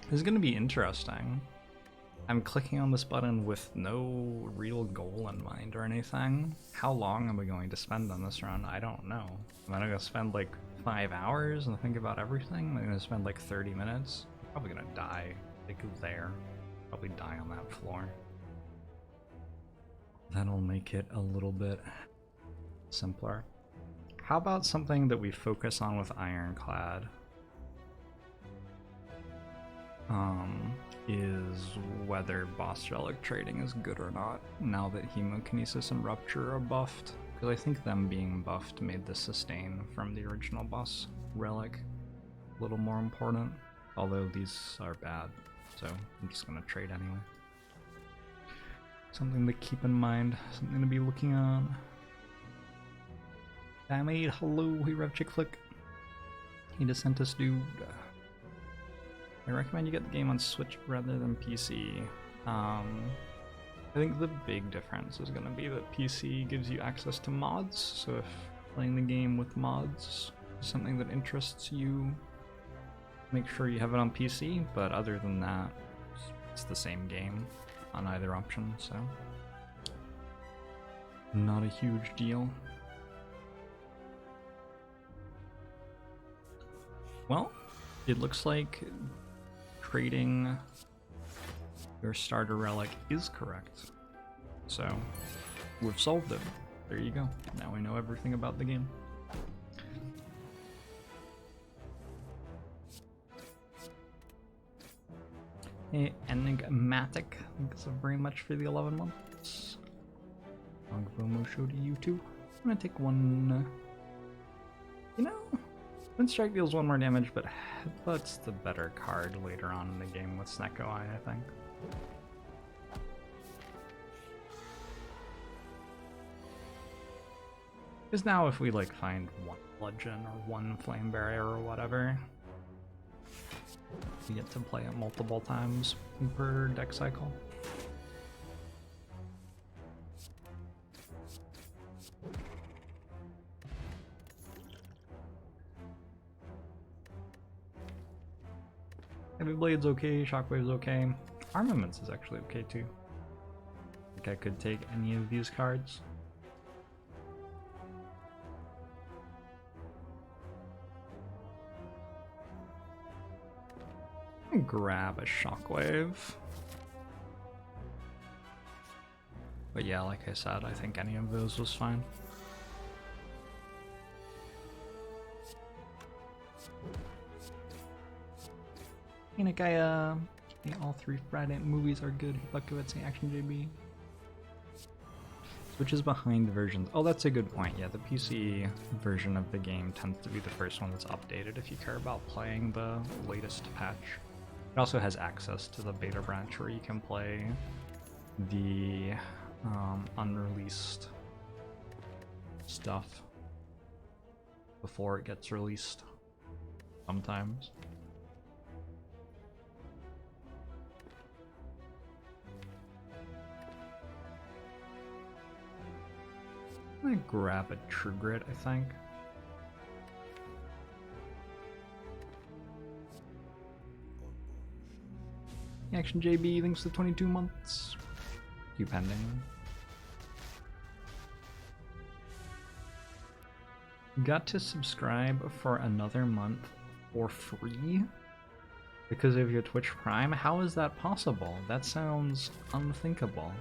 This is going to be interesting. I'm clicking on this button with no real goal in mind or anything. How long am I going to spend on this run? I don't know. Am I going to spend like 5 hours and think about everything? Am I going to spend like 30 minutes? I'm probably going to die. Like there. Probably die on that floor. That'll make it a little bit simpler. How about something that we focus on with Ironclad? Is whether boss relic trading is good or not now that Hemokinesis and Rupture are buffed. Because I think them being buffed made the sustain from the original boss relic a little more important. Although these are bad, so I'm just gonna trade anyway. Something to keep in mind, something to be looking on. Damage, hello, he rev chick flick. He just sent us dude. I recommend you get the game on Switch rather than PC. I think the big difference is going to be that PC gives you access to mods, so if playing the game with mods is something that interests you, make sure you have it on PC, but other than that, it's the same game on either option, so not a huge deal. Well, it looks like trading your starter relic is correct. So, we've solved it. There you go. Now we know everything about the game. Hey, Enigmatic, thanks so very much for the 11 months. Longbow show to you too. I'm gonna take one, you know, Wind Strike deals 1 more damage, but that's the better card later on in the game with Snecko Eye, I think. Because now if we like find 1 Bludgeon or 1 Flame Barrier or whatever, we get to play it multiple times per deck cycle. Heavy Blade's okay, Shockwave's okay. Armaments is actually okay too. I think I could take any of these cards. Grab a Shockwave. But yeah, like I said, I think any of those was fine. Hinakaya. Yeah, all 3 Friday movies are good. Buckowitz and Action JB. Which is behind versions. Oh, that's a good point. Yeah, the PC version of the game tends to be the first one that's updated if you care about playing the latest patch. It also has access to the beta branch where you can play the unreleased stuff before it gets released sometimes. I'm gonna grab a True Grit, I think. Action JB, thanks for 22 months. You pending. Got to subscribe for another month for free because of your Twitch Prime? How is that possible? That sounds unthinkable.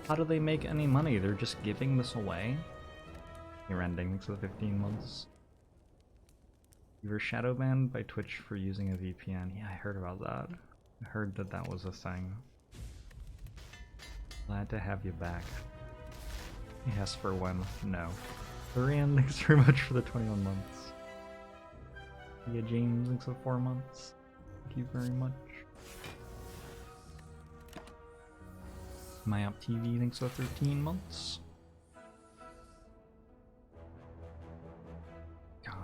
How do they make any money? They're just giving this away? You're ending for 15 months. You were shadow banned by Twitch for using a VPN. Yeah, I heard about that. I heard that that was a thing. Glad to have you back. Yes, for when? No. Dorian, thanks very much for the 21 months. Yeah, James, thanks for 4 months. Thank you very much. My Up TV, thanks for 13 months. Gosh.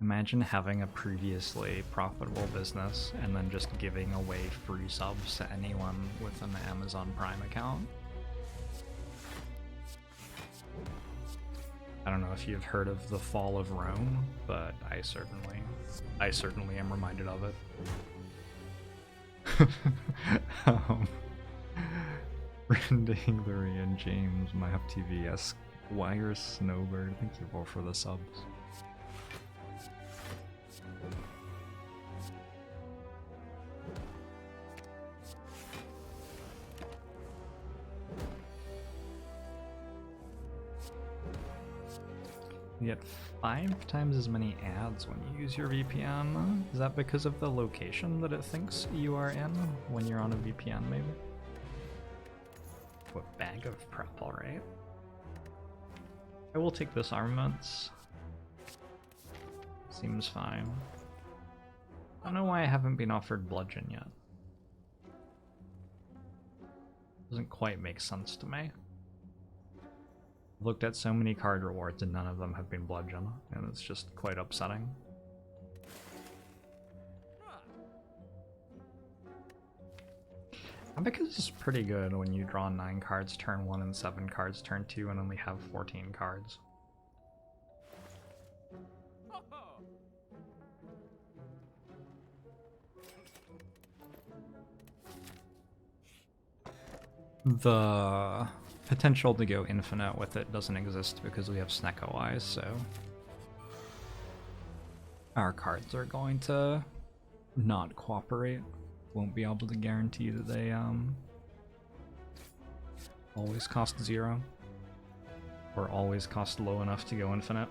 Imagine having a previously profitable business and then just giving away free subs to anyone with an Amazon Prime account. I don't know if you've heard of the fall of Rome, but I certainly am reminded of it. Branding Lurie and James, my FTVS Wire Snowbird. Thank you both for the subs. You get 5 times as many ads when you use your VPN. Is that because of the location that it thinks you are in when you're on a VPN, maybe? What bag of prep, alright. I will take this armaments. Seems fine. I don't know why I haven't been offered bludgeon yet. Doesn't quite make sense to me. I've looked at so many card rewards and none of them have been bludgeon, and it's just quite upsetting. Abacus is pretty good when you draw 9 cards turn 1 and 7 cards turn 2 and only have 14 cards. The potential to go infinite with it doesn't exist because we have Snecko Eyes, so our cards are going to not cooperate. Won't be able to guarantee that they always cost 0 or always cost low enough to go infinite.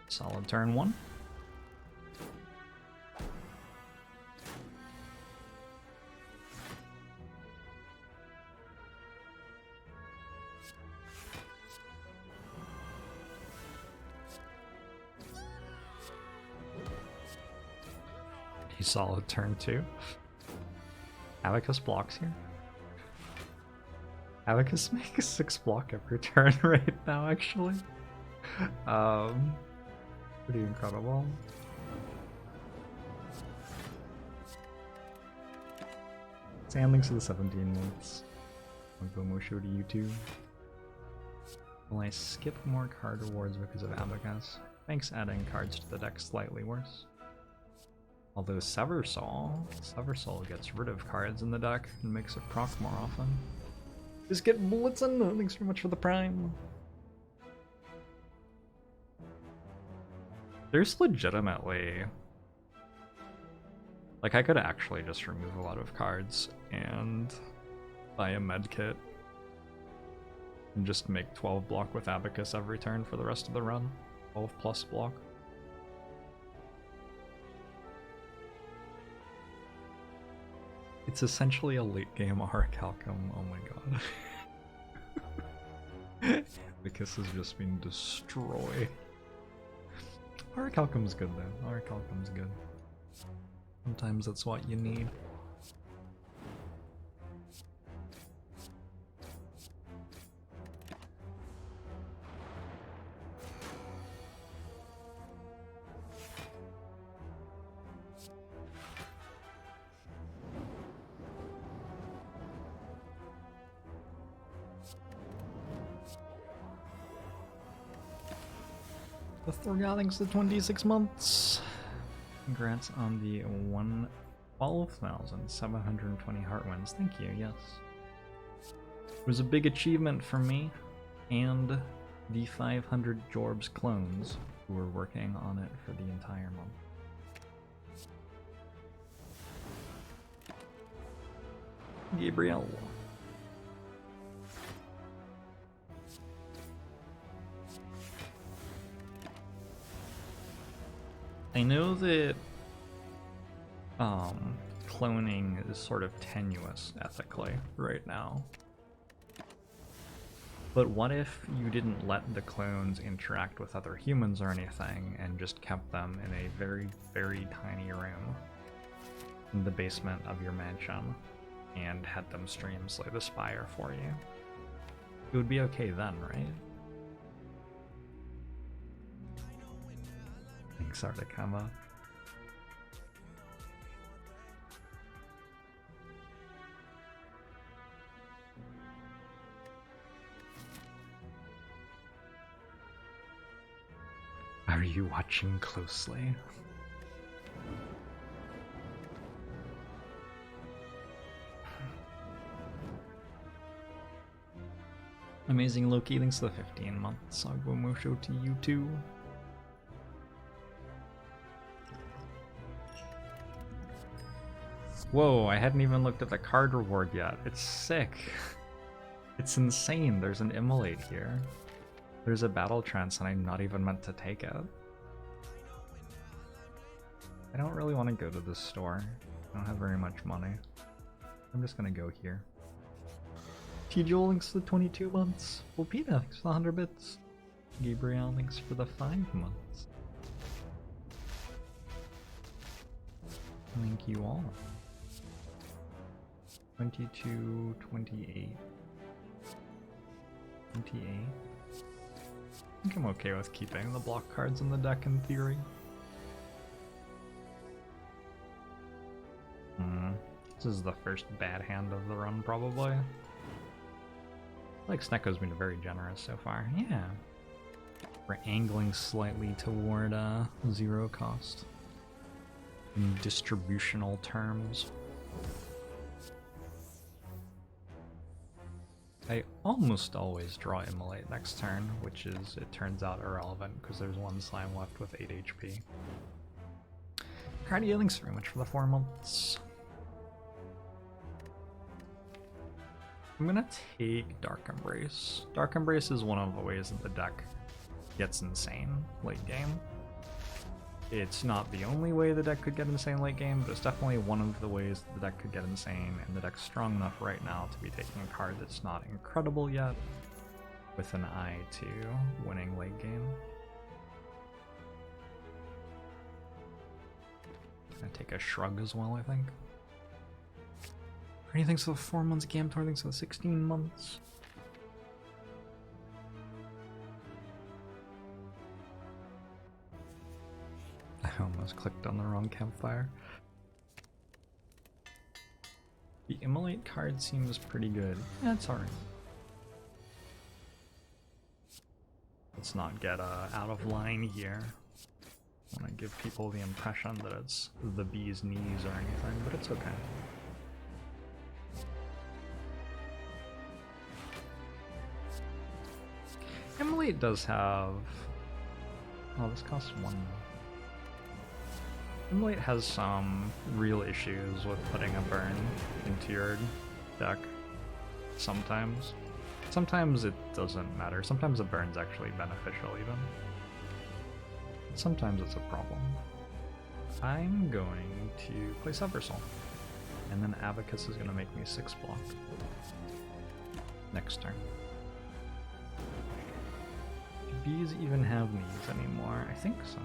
Solid turn 1. A solid turn 2. Abacus blocks here. Abacus makes 6 block every turn right now, actually. Pretty incredible. Sam, thanks for the 17 months. I'll go more show to you too. Will I skip more card rewards because of Abacus? Thanks, adding cards to the deck slightly worse. Although Seversoul gets rid of cards in the deck and makes it proc more often. Just get Blitzen! Thanks very much for the prime. There's legitimately... like, I could actually just remove a lot of cards and buy a medkit and just make 12 block with Abacus every turn for the rest of the run. 12 plus block. It's essentially a late game Arcalcum, oh my god. Abacus has just been destroyed. Arcalcum's good though, Arcalcum's good. Sometimes that's what you need. The Thorgothing's the 26 months. Congrats on the 12,720 heart wins. Thank you, yes. It was a big achievement for me and the 500 Jorbs clones who were working on it for the entire month. Gabrielle. I know that cloning is sort of tenuous ethically right now. But what if you didn't let the clones interact with other humans or anything and just kept them in a very, very tiny room in the basement of your mansion and had them stream Slay the Spire for you? It would be okay then, right? Sartakama. Are you watching closely? Amazing Loki, thanks to the 15 months. Agumosho to you too. Whoa, I hadn't even looked at the card reward yet. It's sick. It's insane. There's an immolate here. There's a battle trance and I'm not even meant to take it. I don't really want to go to the store. I don't have very much money. I'm just gonna go here. T-Joel, thanks for the 22 months. Wolpina, thanks for the 100 bits. Gabriel, thanks for the 5 months. Thank you all. 22, 28. 28. I think I'm okay with keeping the block cards in the deck in theory. This is the first bad hand of the run, probably. Like Snecko's been very generous so far. Yeah. We're angling slightly toward 0 cost. In distributional terms. I almost always draw Immolate next turn, which is, it turns out, irrelevant because there's one slime left with 8 HP. Cardio, thanks very much for the 4 months. I'm gonna take Dark Embrace. Dark Embrace is one of the ways that the deck gets insane late game. It's not the only way the deck could get insane late game, but it's definitely one of the ways the deck could get insane, and the deck's strong enough right now to be taking a card that's not incredible yet, with an eye to winning late game. Gonna take a Shrug as well, I think. Anything for the 4 months, Gamtor, thanks for the 16 months. I almost clicked on the wrong campfire. The Immolate card seems pretty good. Yeah, it's alright. Let's not get out of line here. I want to give people the impression that it's the bee's knees or anything, but it's okay. Immolate does have... Oh, this costs 1. Immolate has some real issues with putting a burn into your deck. Sometimes. Sometimes it doesn't matter. Sometimes a burn's actually beneficial even. Sometimes it's a problem. I'm going to play Subversal. And then Abacus is going to make me 6 block. Next turn. Do bees even have knees anymore? I think so.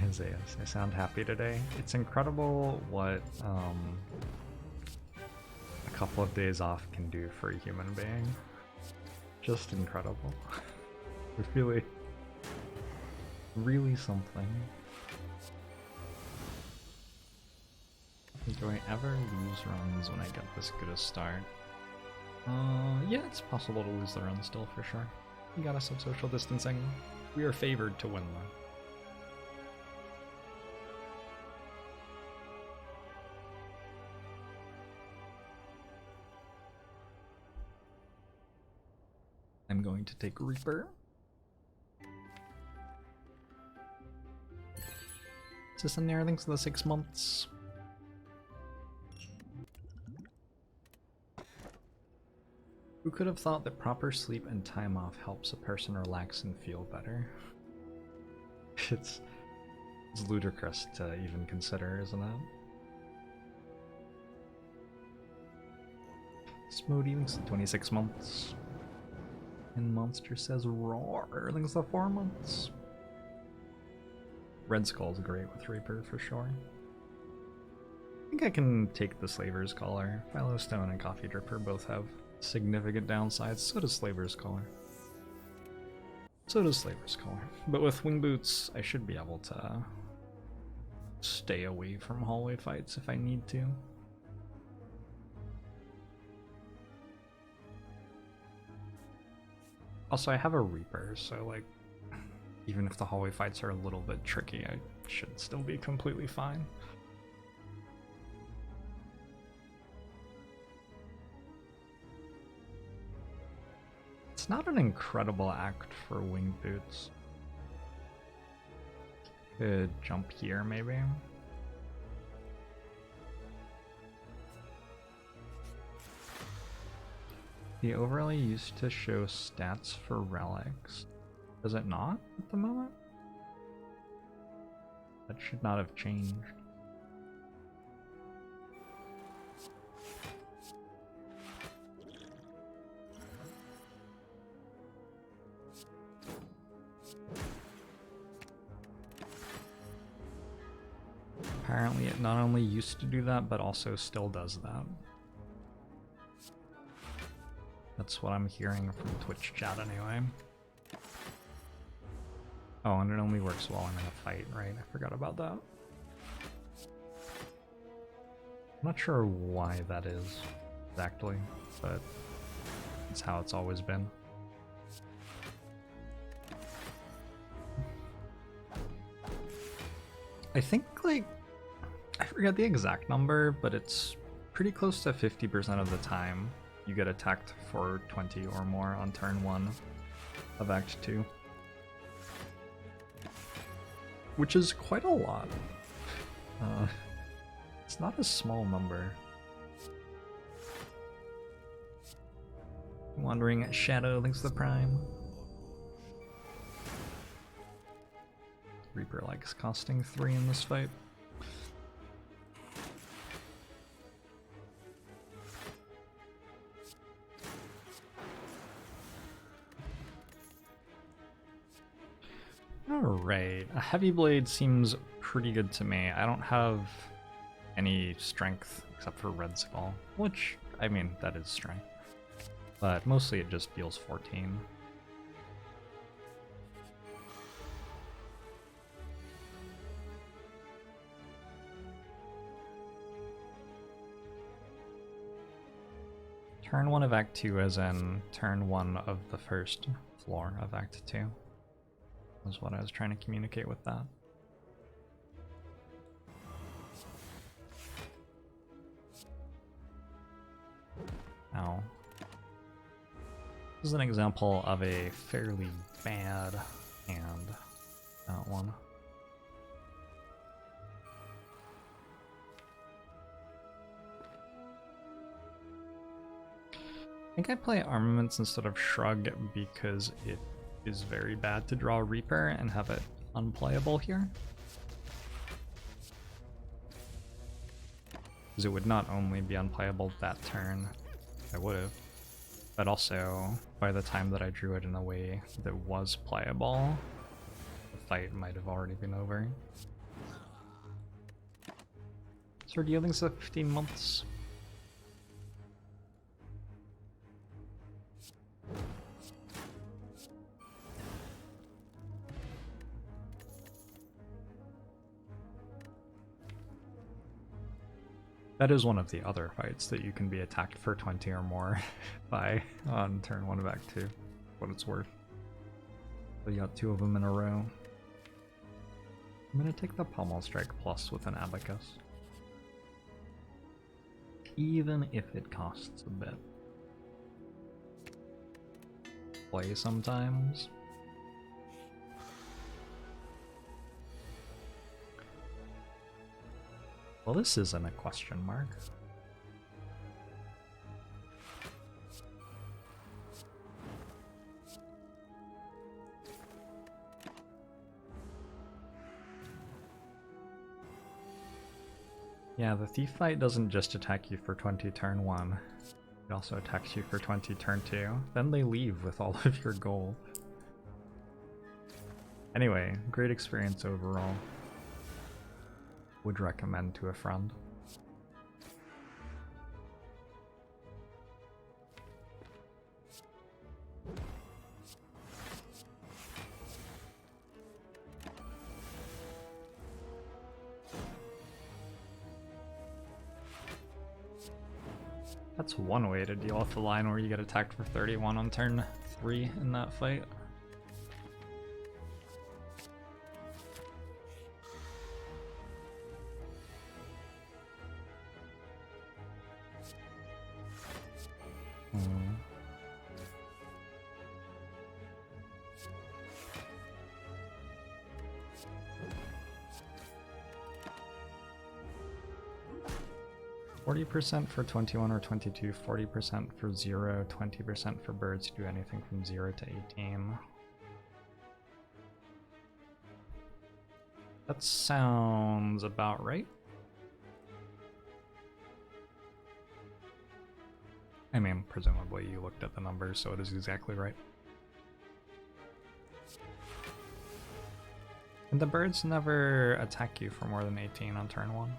Isaiah, I sound happy today. It's incredible what a couple of days off can do for a human being. Just incredible. Really, really something. Do I ever lose runs when I get this good a start? Yeah, it's possible to lose the run still for sure. You got us some social distancing. We are favored to win though. I'm going to take Reaper. Is this in there? I think so, the 6 months. Who could have thought that proper sleep and time off helps a person relax and feel better? It's ludicrous to even consider, isn't it? Smody, thanks to 26 months. And Monster says roar, thanks to 4 months. Red Skull's great with Reaper for sure. think I can take the Slaver's Collar. Philostone and Coffee Dripper both have significant downsides. So does Slaver's Collar. So does Slaver's Collar. But with Wing Boots, I should be able to stay away from hallway fights if I need to. Also, I have a Reaper, so like, even if the hallway fights are a little bit tricky, I should still be completely fine. It's not an incredible act for Wing Boots. Could jump here, maybe? The overlay used to show stats for relics. Does it not at the moment? That should not have changed. Apparently it not only used to do that, but also still does that. That's what I'm hearing from Twitch chat anyway. Oh, and it only works while I'm in a fight, right? I forgot about that. I'm not sure why that is exactly, but it's how it's always been. I think, like, I forget the exact number, but it's pretty close to 50% of the time you get attacked for 20 or more on turn 1 of Act 2. Which is quite a lot. It's not a small number. Wandering Shadow, thanks to the Prime. Reaper likes costing 3 in this fight. Alright, a Heavy Blade seems pretty good to me. I don't have any strength except for Red Skull, which, I mean, that is strength. But mostly it just deals 14. Turn 1 of Act 2 as in turn 1 of the first floor of Act 2. Was what I was trying to communicate with that. Ow. This is an example of a fairly bad hand, that one. I think I play Armaments instead of Shrug because it is very bad to draw Reaper and have it unplayable here. Because it would not only be unplayable that turn, I would have, but also by the time that I drew it in a way that was playable, the fight might have already been over. So dealings 15 months. That is one of the other fights that you can be attacked for 20 or more by on turn 1 of Act 2, what it's worth. So you got 2 of them in a row. I'm gonna take the Pommel Strike Plus with an Abacus. Even if it costs a bit. Play sometimes. Well, this isn't a question mark. Yeah, the Thief fight doesn't just attack you for 20 turn 1. It also attacks you for 20 turn 2. Then they leave with all of your gold. Anyway, great experience overall. Would recommend to a friend. That's one way to deal with the line where you get attacked for 31 on turn 3 in that fight. Hmm. %40 for 21 or 22, 40% for 0, 20% for birds who do anything from 0 to 18. That sounds about right. I mean, presumably you looked at the numbers, so it is exactly right. And the birds never attack you for more than 18 on turn 1.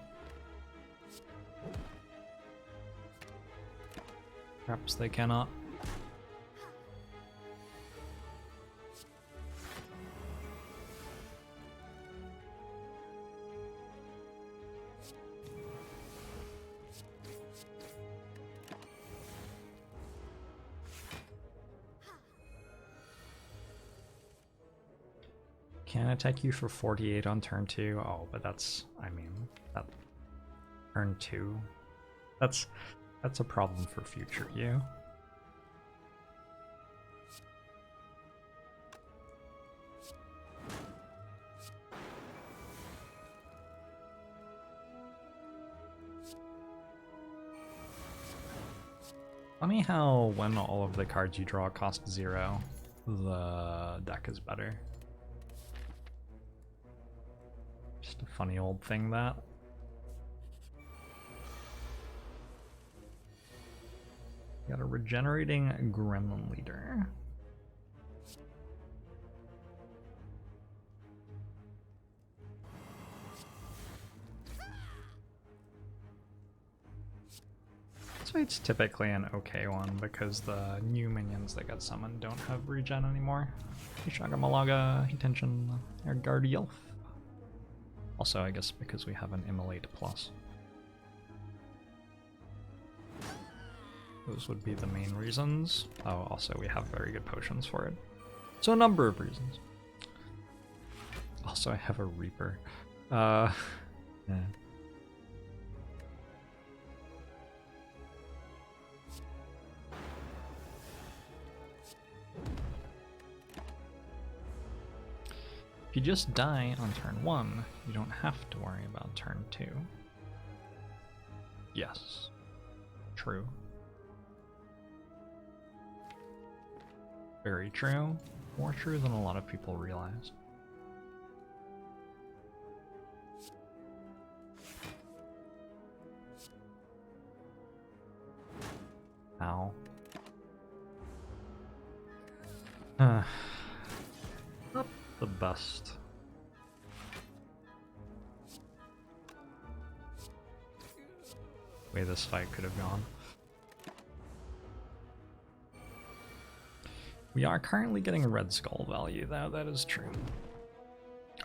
Perhaps they cannot. Can attack you for 48 on turn 2. Oh, but that's, I mean, that turn 2. That's a problem for future you. Funny how when all of the cards you draw cost 0, the deck is better. Just a funny old thing that. Got a regenerating Gremlin Leader. So it's typically an okay one because the new minions that get summoned don't have regen anymore. Ishaga Malaga, Intention, Guardielf. Also, I guess because we have an Immolate Plus. Those would be the main reasons. Oh, also we have very good potions for it. So a number of reasons. Also, I have a Reaper. Yeah. If you just die on turn 1, you don't have to worry about turn 2. Yes. True. Very true. More true than a lot of people realize. Ow. Not the best. Way this fight could have gone. We are currently getting Red Skull value, though, that is true.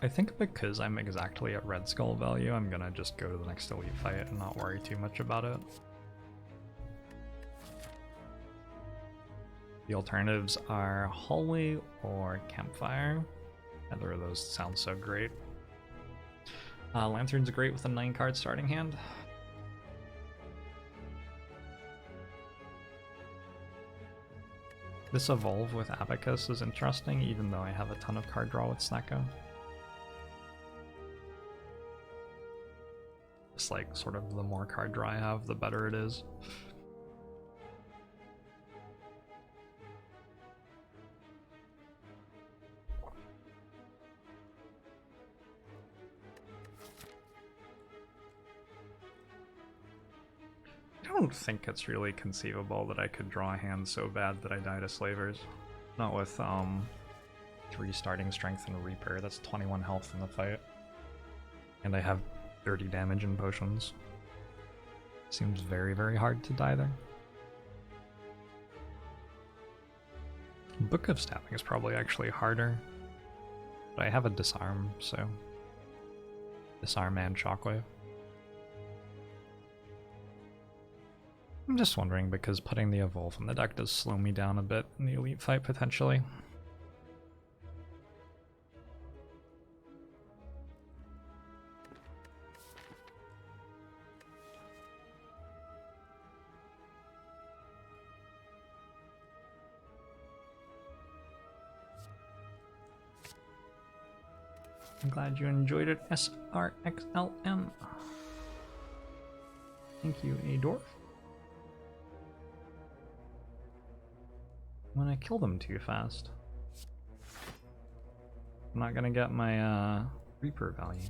I think because I'm exactly at Red Skull value, I'm gonna just go to the next elite fight and not worry too much about it. The alternatives are Hallway or Campfire. Neither of those sound so great. Lantern's great with a 9-card starting hand. This evolve with Abacus is interesting, even though I have a ton of card draw with Snecko. It's like, sort of, the more card draw I have, the better it is. I don't think it's really conceivable that I could draw a hand so bad that I die to Slavers. Not with 3 starting strength and a Reaper. That's 21 health in the fight. And I have 30 damage in potions. Seems very, very hard to die there. Book of Stabbing is probably actually harder. But I have a Disarm, so... Disarm and Shockwave. I'm just wondering because putting the Evolve in the deck does slow me down a bit in the Elite fight potentially. I'm glad you enjoyed it, SRXLM. Thank you, Adorf. I'm gonna kill them too fast. I'm not gonna get my Reaper value.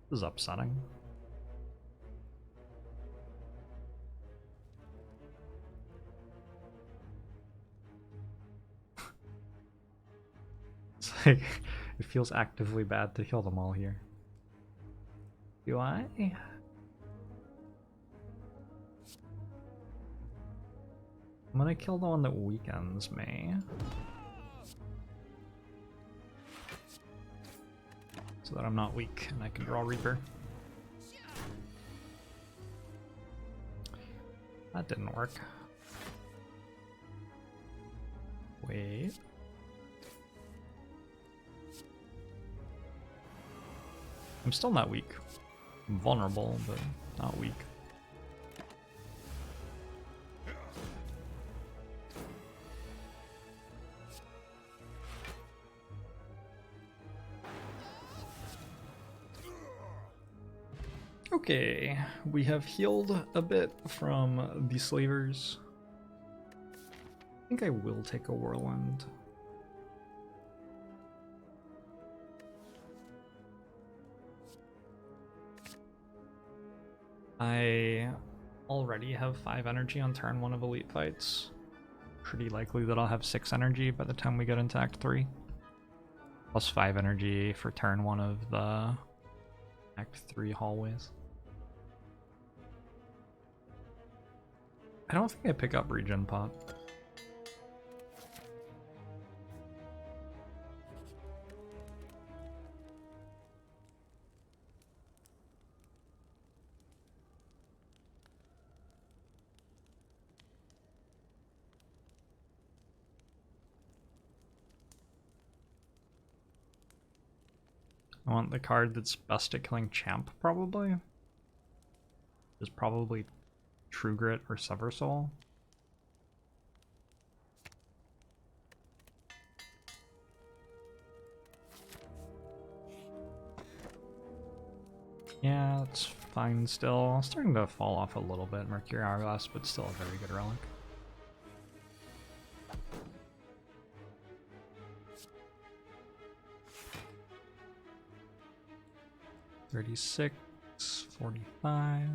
This is upsetting. It's like, it feels actively bad to kill them all here. Do I? I'm gonna kill the one that weakens me. So that I'm not weak and I can draw Reaper. That didn't work. Wait. I'm still not weak. I'm vulnerable, but not weak. Okay, we have healed a bit from the slavers. I think I will take a whirlwind. I already have 5 energy on turn 1 of Elite Fights. Pretty likely that I'll have 6 energy by the time we get into Act 3. Plus 5 energy for turn 1 of the Act 3 hallways. I don't think I pick up Regen Pot. I want the card that's best at killing Champ, probably. Is probably True Grit or Sever Soul. Yeah, that's fine still. Starting to fall off a little bit, Mercury Hourglass, but still a very good relic. $36, $45.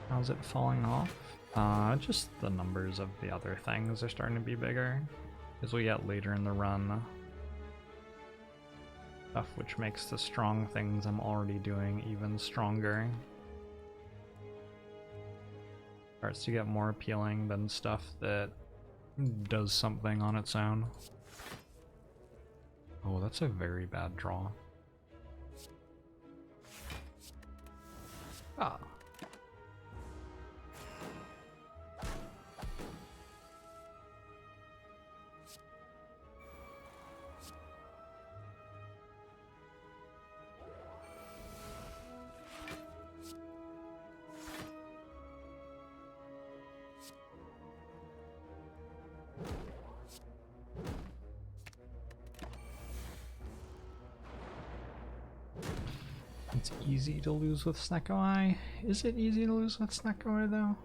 How's it falling off? Just the numbers of the other things are starting to be bigger as we get later in the run. Stuff which makes the strong things I'm already doing even stronger. Starts to get more appealing than stuff that does something on its own. Oh, that's a very bad draw. Ah. It's easy to lose with Snecko Eye. Is it easy to lose with Snecko Eye though?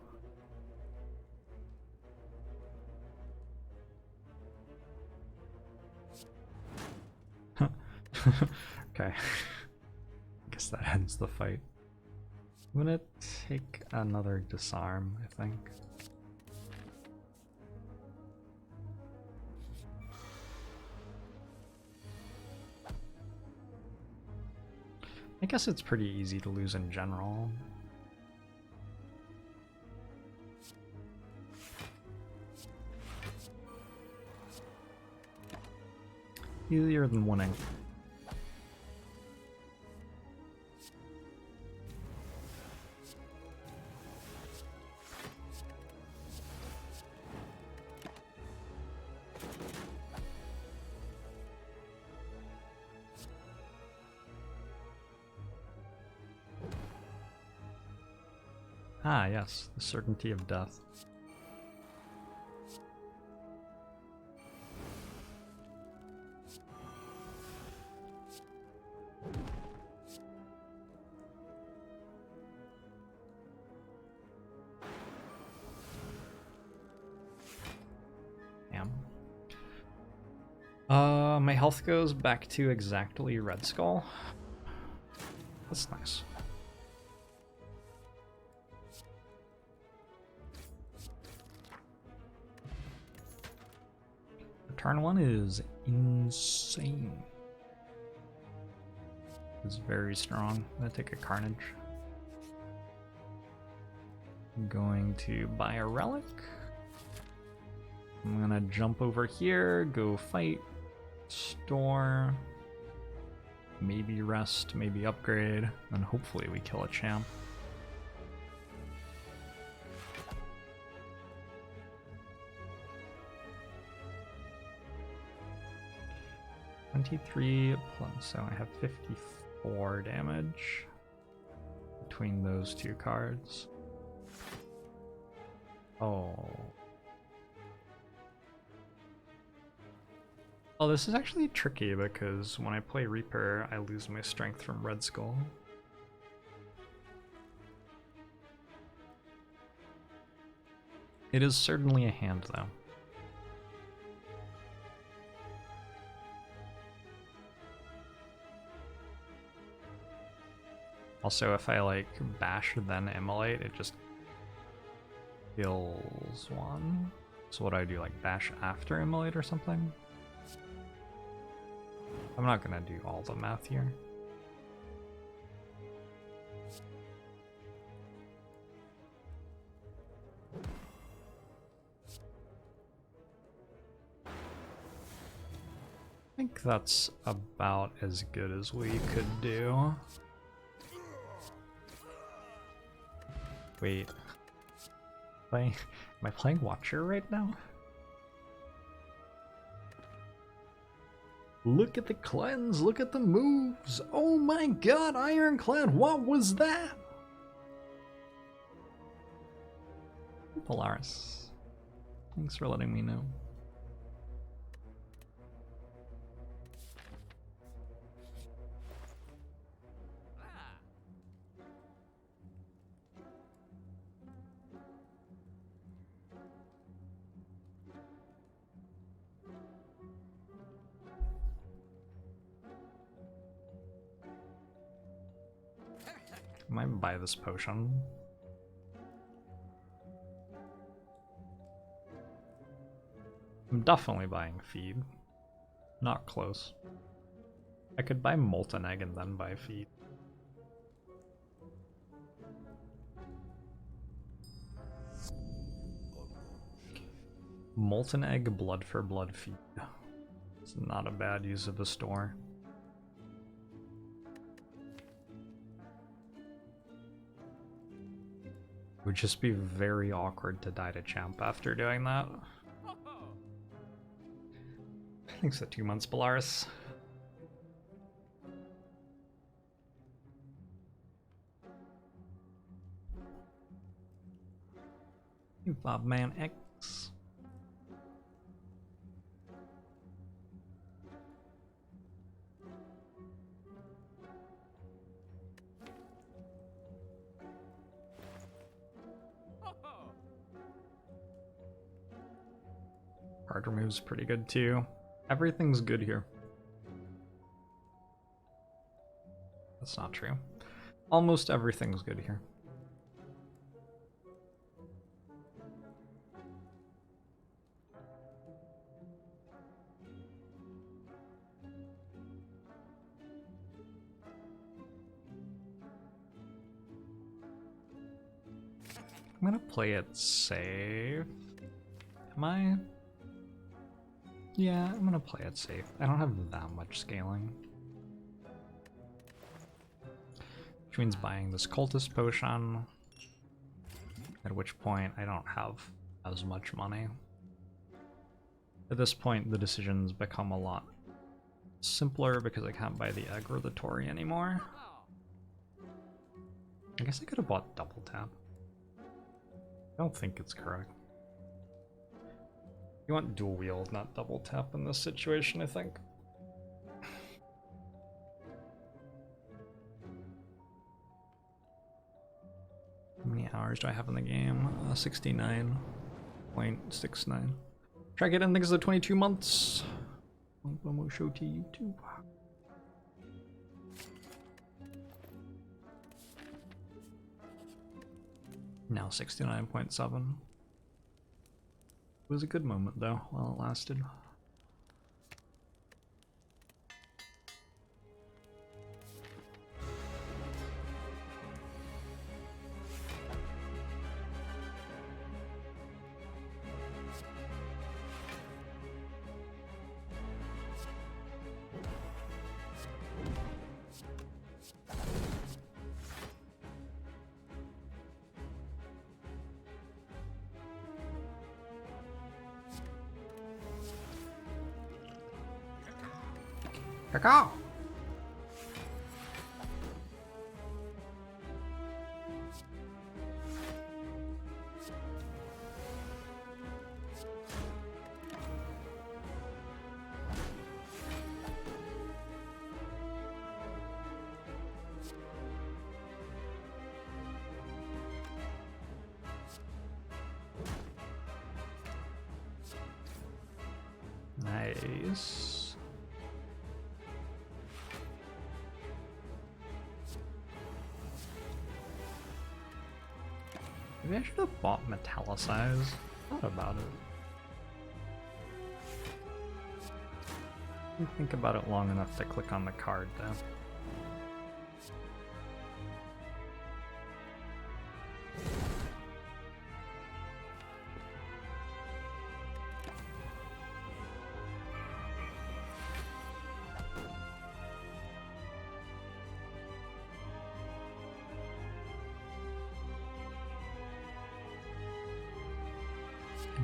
Okay. I guess that ends the fight. I'm gonna take another disarm, I think. I guess it's pretty easy to lose in general. Easier than winning. Ah, yes, the certainty of death. Damn. My health goes back to exactly Red Skull. That's nice. Turn 1 is insane. It's very strong. I'm gonna take a Carnage. I'm going to buy a relic. I'm gonna jump over here, go fight, store, maybe rest, maybe upgrade, and hopefully we kill a champ. $23 plus, so I have 54 damage between those two cards. Oh. Oh, this is actually tricky because when I play Reaper, I lose my strength from Red Skull. It is certainly a hand, though. Also, if I like bash then immolate, it just kills one. So what do I do, like bash after immolate or something? I'm not gonna do all the math here. I think that's about as good as we could do. Wait. Am I playing Watcher right now? Look at the cleanse, look at the moves! Oh my god, Ironclad, what was that? Polaris, thanks for letting me know. I might buy this potion. I'm definitely buying feed. Not close. I could buy Molten Egg and then buy feed. Molten Egg, blood for blood feed. It's not a bad use of the store. It would just be very awkward to die to champ after doing that. Thanks for 2 months, Polaris. You Bobman X. Card remove's pretty good too. Everything's good here. That's not true. Almost everything's good here. I'm gonna play it safe. Am I? Yeah, I'm gonna play it safe. I don't have that much scaling. Which means buying this cultist potion. At which point I don't have as much money. At this point the decisions become a lot simpler because I can't buy the egg or the Tory anymore. I guess I could have bought double tap. I don't think it's correct. You want dual wield, not double tap in this situation, I think. How many hours do I have in the game? 69.69. Track it in, thanks to 22 months. Promo show to YouTube. Now 69.7. It was a good moment though, while it lasted. Cacao! Nice. Maybe I should have bought Metallicize. Thought about it. Didn't think about it long enough to click on the card though.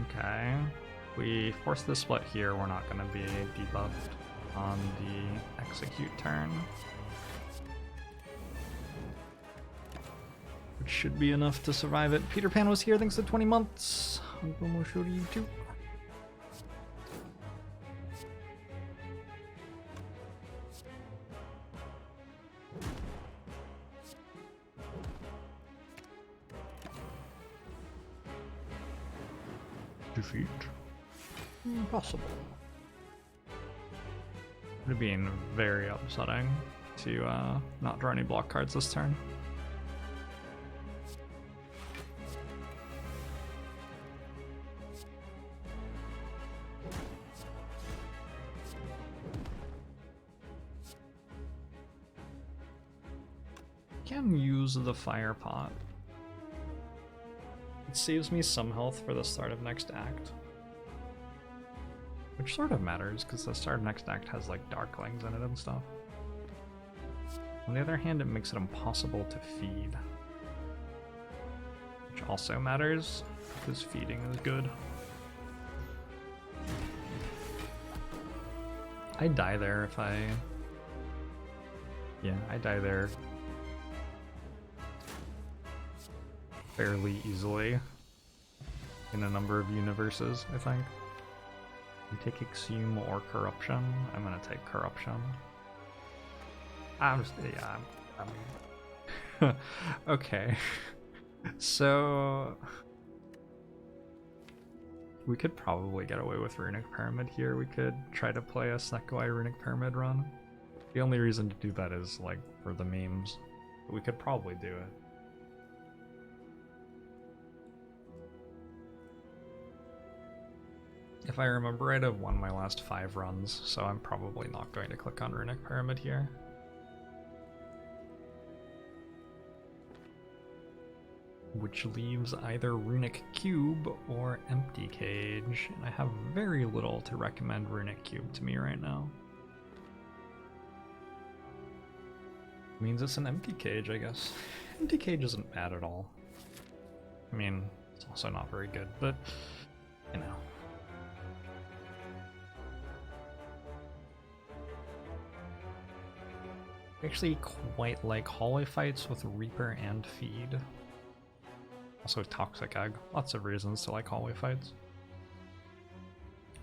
Okay, we force the split here, we're not going to be debuffed on the execute turn. Which should be enough to survive it. Peter Pan was here thanks to 20 months. I'm going to show you too. Defeat. Impossible. It would have been very upsetting to not draw any block cards this turn. Can use the fire pot. It saves me some health for the start of next act. Which sort of matters, because the start of next act has like darklings in it and stuff. On the other hand, it makes it impossible to feed. Which also matters, because feeding is good. I die there if I... Yeah, I die there fairly easily in a number of universes, I think. You take Exhume or Corruption. I'm gonna take Corruption. Okay. So we could probably get away with Runic Pyramid here. We could try to play a Sekoi Runic Pyramid run. The only reason to do that is like for the memes. But we could probably do it. If I remember right, I've won my last 5 runs, so I'm probably not going to click on Runic Pyramid here. which leaves either Runic Cube or Empty Cage, and I have very little to recommend Runic Cube to me right now. Means it's an Empty Cage, I guess. Empty Cage isn't bad at all. I mean, it's also not very good, but, you know. I actually quite like hallway fights with Reaper and Feed. Also Toxic Egg. Lots of reasons to like hallway fights.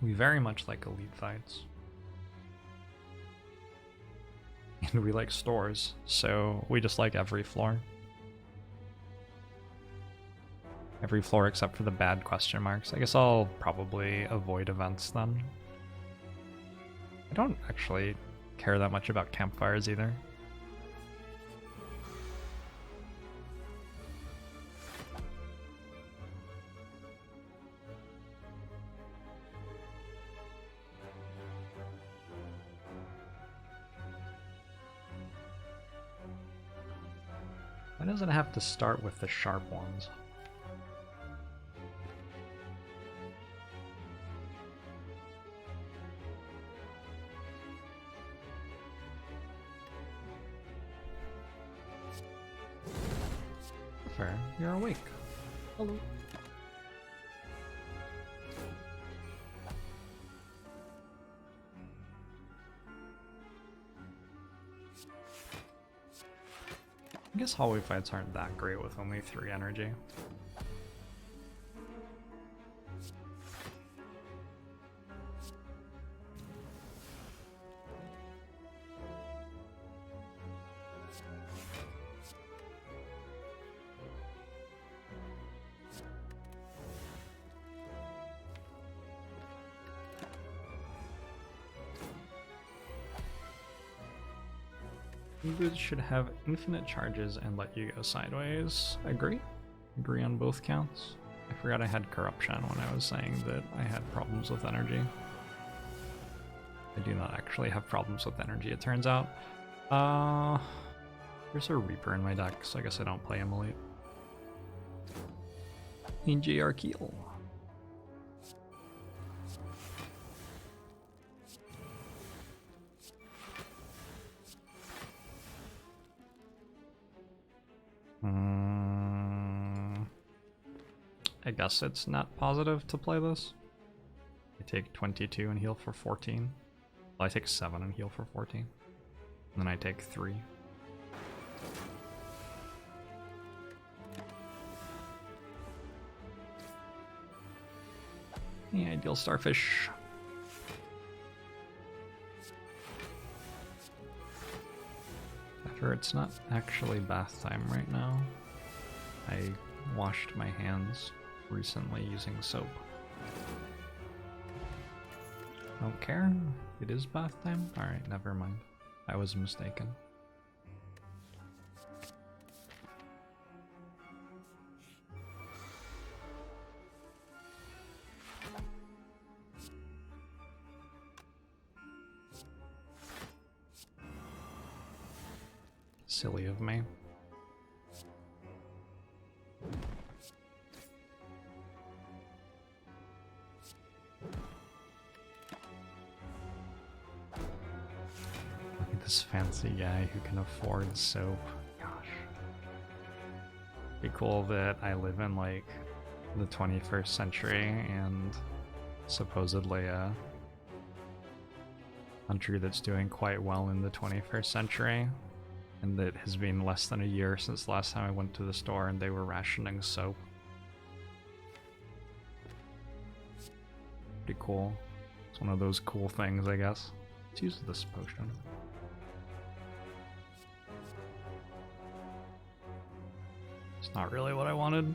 We very much like elite fights. And we like stores, so we just like every floor. Every floor except for the bad question marks. I guess I'll probably avoid events then. I don't actually care that much about campfires either. Why does it have to start with the sharp ones? Fair, you're awake. Hello. I guess hallway fights aren't that great with only 3 energy. Boots should have infinite charges and let you go sideways. Agree? Agree on both counts. I forgot I had corruption when I was saying that I had problems with energy. I do not actually have problems with energy, it turns out. There's a Reaper in my deck, so I guess I don't play him elite. NG Arkeal. I guess it's not positive to play this. I take 22 and heal for 14. Well, I take 7 and heal for 14. And then I take 3. Yeah, ideal starfish. After it's not actually bath time right now. I washed my hands recently using soap. Don't care. It is bath time? Alright, never mind. I was mistaken. Silly of me. This fancy guy who can afford soap. Gosh. Be cool that I live in like the 21st century and supposedly a country that's doing quite well in the 21st century, and that has been less than a year since the last time I went to the store and they were rationing soap. Pretty cool. It's one of those cool things, I guess. Let's use this potion. It's not really what I wanted.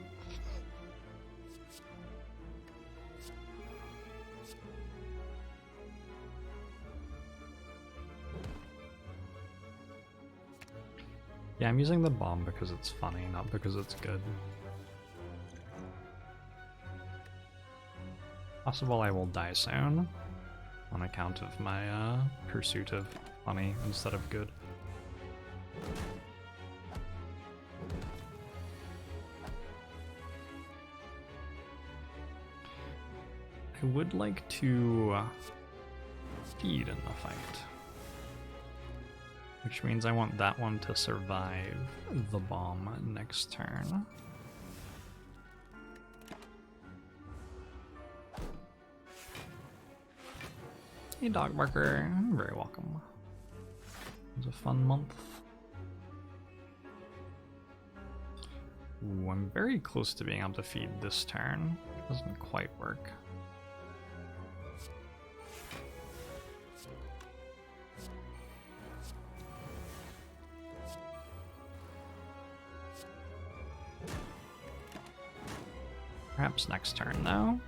Yeah, I'm using the bomb because it's funny, not because it's good. Possible I will die soon on account of my pursuit of funny instead of good. I would like to feed in the fight. Which means I want that one to survive the bomb next turn. Hey, Dog Barker. You're very welcome. It was a fun month. Ooh, I'm very close to being able to feed this turn. Doesn't quite work. Perhaps next turn, though.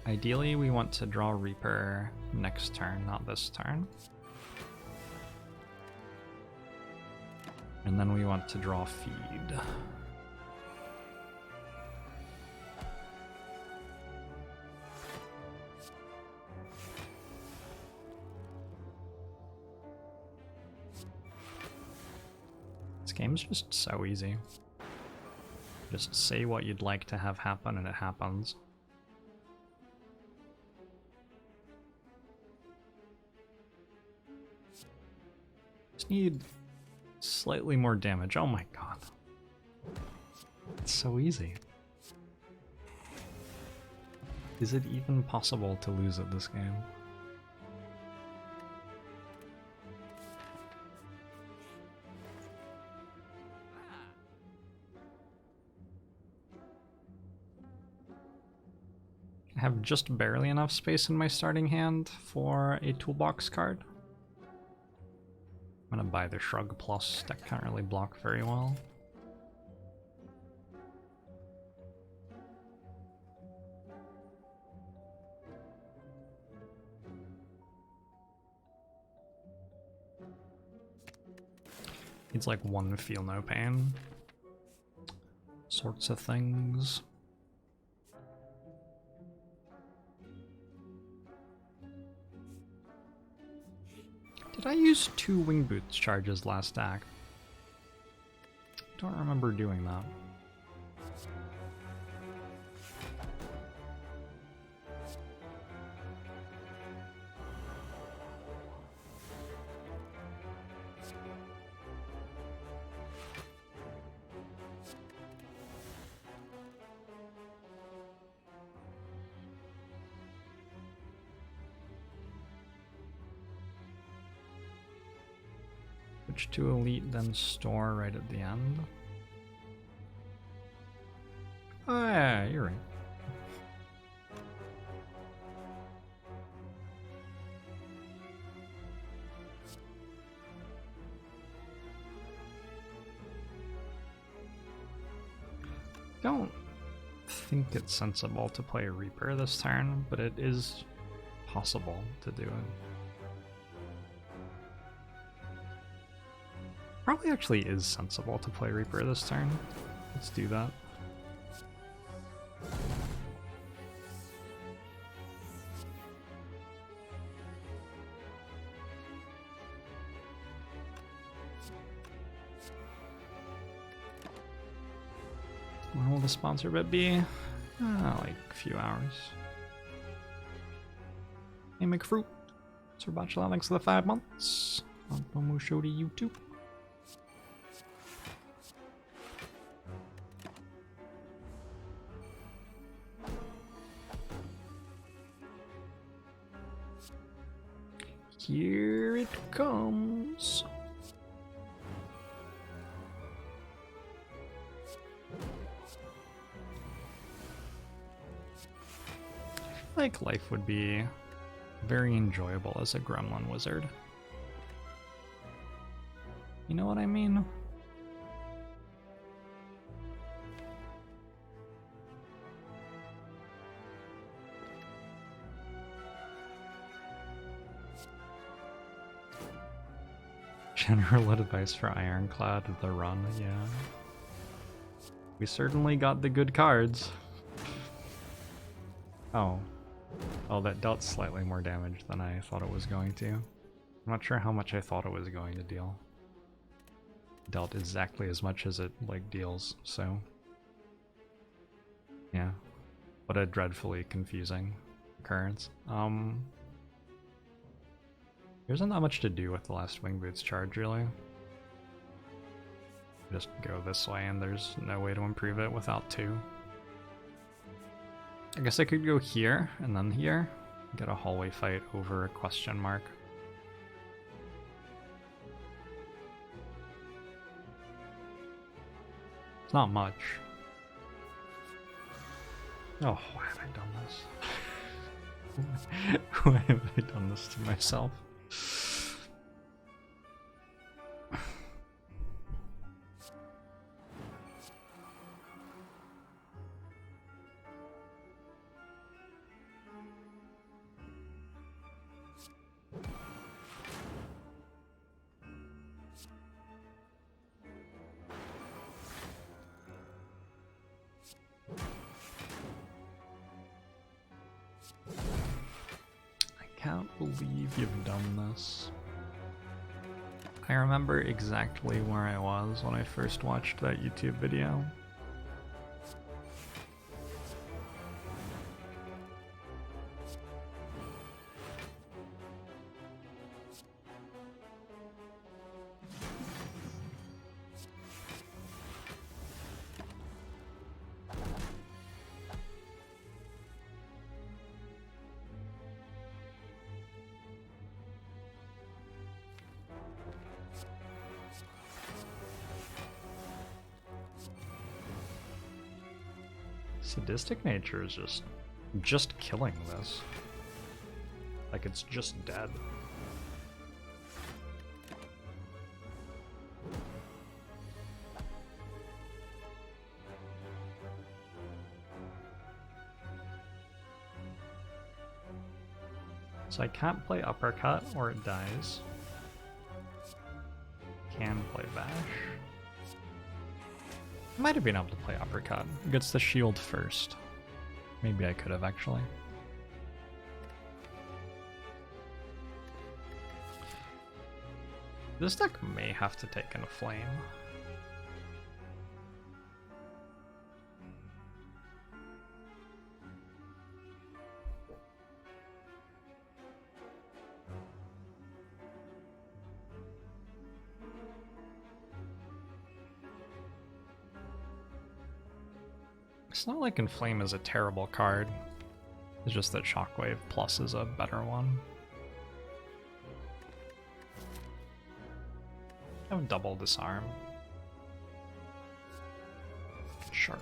Ideally, we want to draw Reaper next turn, not this turn. And then we want to draw Feed. This game's just so easy. Just say what you'd like to have happen and it happens. Just need slightly more damage. Oh my god. It's so easy. Is it even possible to lose at this game? I have just barely enough space in my starting hand for a toolbox card. I'm gonna buy the Shrug Plus. That can't really block very well. Needs like one Feel No Pain sorts of things. Did I use 2 Wing Boots charges last act? Don't remember doing that. Switch to Elite, then Store right at the end. Oh yeah, you're right. Don't think it's sensible to play Reaper this turn, but it is possible to do it. Probably actually is sensible to play Reaper this turn. Let's do that. When will the sponsor bit be? Like a few hours. Hey McFruit, Sir Bachelor, thanks for the 5 months. On promo show to YouTube. Here it comes. I feel like life would be very enjoyable as a gremlin wizard. You know what I mean? General advice for Ironclad, the run, yeah. We certainly got the good cards. Oh, that dealt slightly more damage than I thought it was going to. I'm not sure how much I thought it was going to deal. Dealt exactly as much as it, like, deals, so... yeah. What a dreadfully confusing occurrence. There isn't that much to do with the last Wing Boots charge, really. Just go this way, and there's no way to improve it without 2. I guess I could go here, and then here. Get a hallway fight over a question mark. It's not much. Oh, why have I done this? Why have I done this to myself? Can't believe you've done this. I remember exactly where I was when I first watched that YouTube video. Sadistic nature is just killing this. Like it's just dead. So I can't play uppercut or it dies. Can play bash. I might have been able to play uppercut. It gets the shield first. Maybe I could have actually. This deck may have to take in a flame. It's not like Inflame is a terrible card. It's just that Shockwave Plus is a better one. I have double disarm. Sure.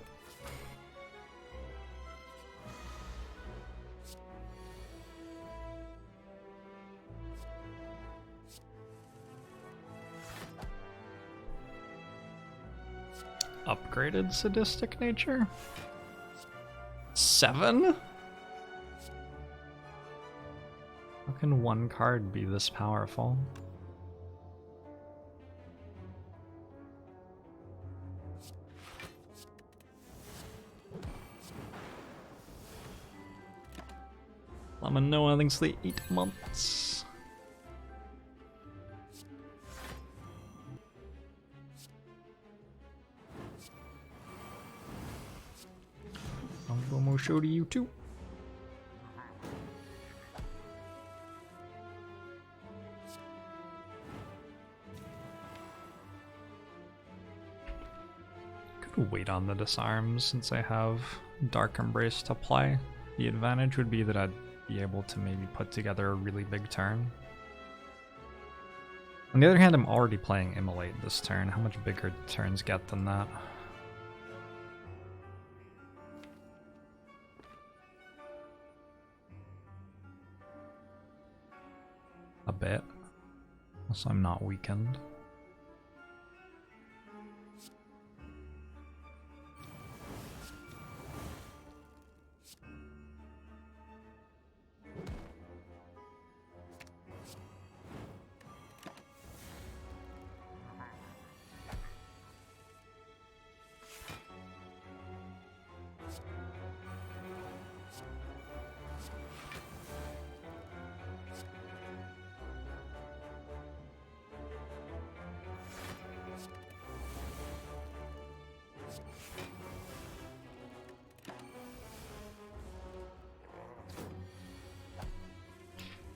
Upgraded Sadistic Nature? 7? How can one card be this powerful? Let me know anything's the 8 months. I'll go more show to you too. Could wait on the disarms since I have Dark Embrace to play. The advantage would be that I'd be able to maybe put together a really big turn. On the other hand, I'm already playing Immolate this turn. How much bigger do turns get than that? A bit. Unless I'm not weakened.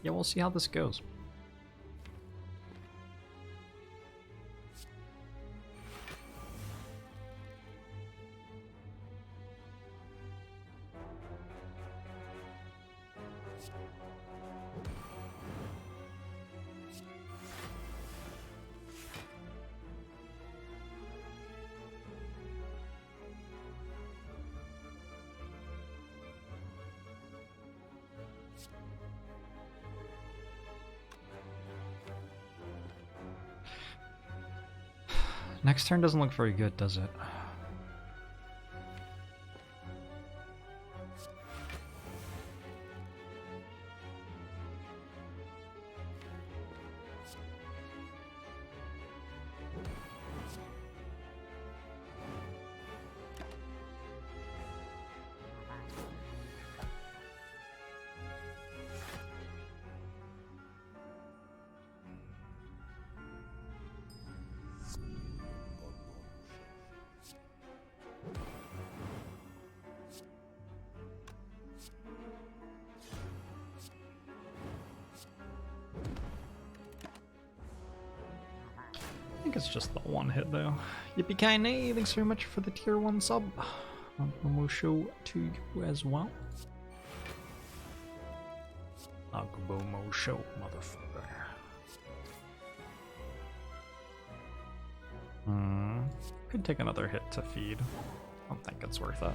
Yeah, we'll see how this goes. Next turn doesn't look very good, does it? I think it's just the one hit though. Yippee-ki-nay, thanks very much for the tier 1 sub. We'll show to you as well. Akubomo show, motherfucker. Could take another hit to feed. I don't think it's worth it.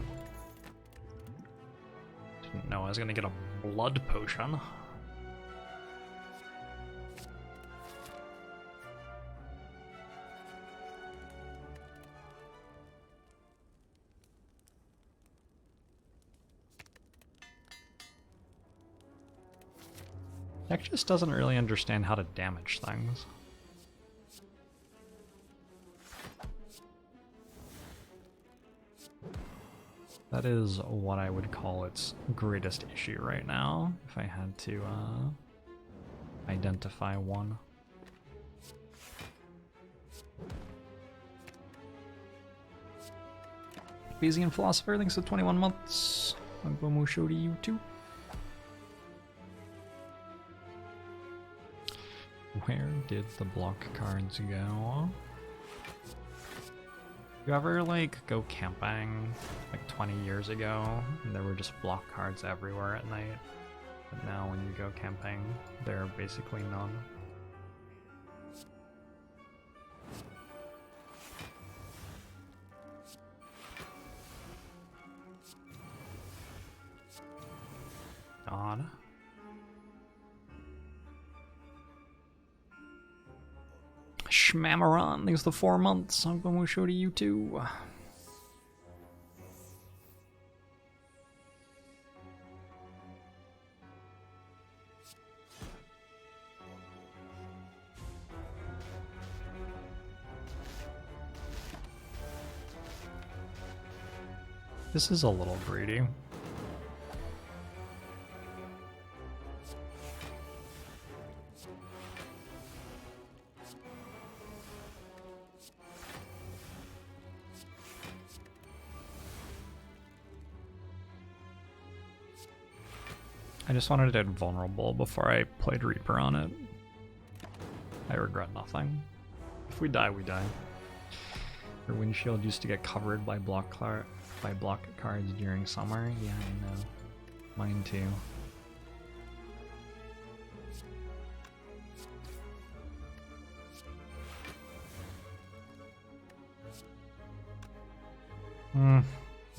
Didn't know I was gonna get a blood potion. Deck just doesn't really understand how to damage things. That is what I would call its greatest issue right now, if I had to identify one. Bayesian Philosopher, thanks for 21 months. I'll show to you too. Where did the block cards go? You ever like go camping like 20 years ago and there were just block cards everywhere at night? But now when you go camping, there are basically none. God. Shmamaron, thanks for the 4 months. I'm going to show to you too. This is a little greedy. I just wanted it vulnerable before I played Reaper on it. I regret nothing. If we die, we die. Your windshield used to get covered by block cards during summer. Yeah, I know. Mine too.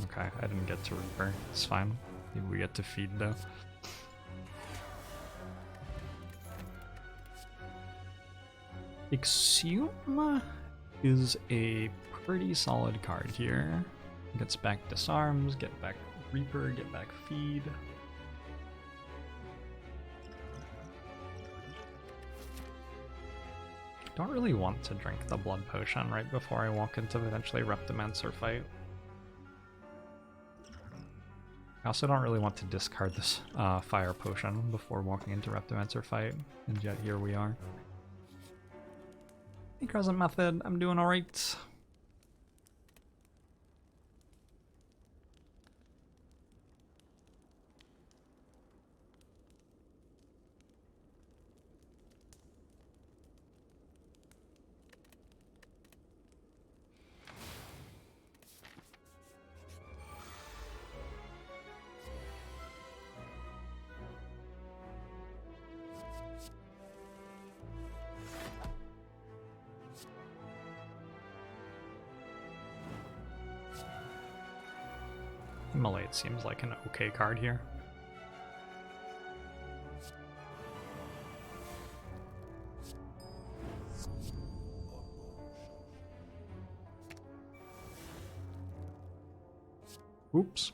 Okay, I didn't get to Reaper. It's fine. Maybe we get to feed though. Exhume is a pretty solid card here. Gets back Disarms, get back Reaper, get back Feed. Don't really want to drink the blood potion right before I walk into potentially Reptimancer fight. I also don't really want to discard this fire potion before walking into Reptimancer fight, and yet here we are. Hey Crescent Method, I'm doing alright. Immolate seems like an okay card here. Oops.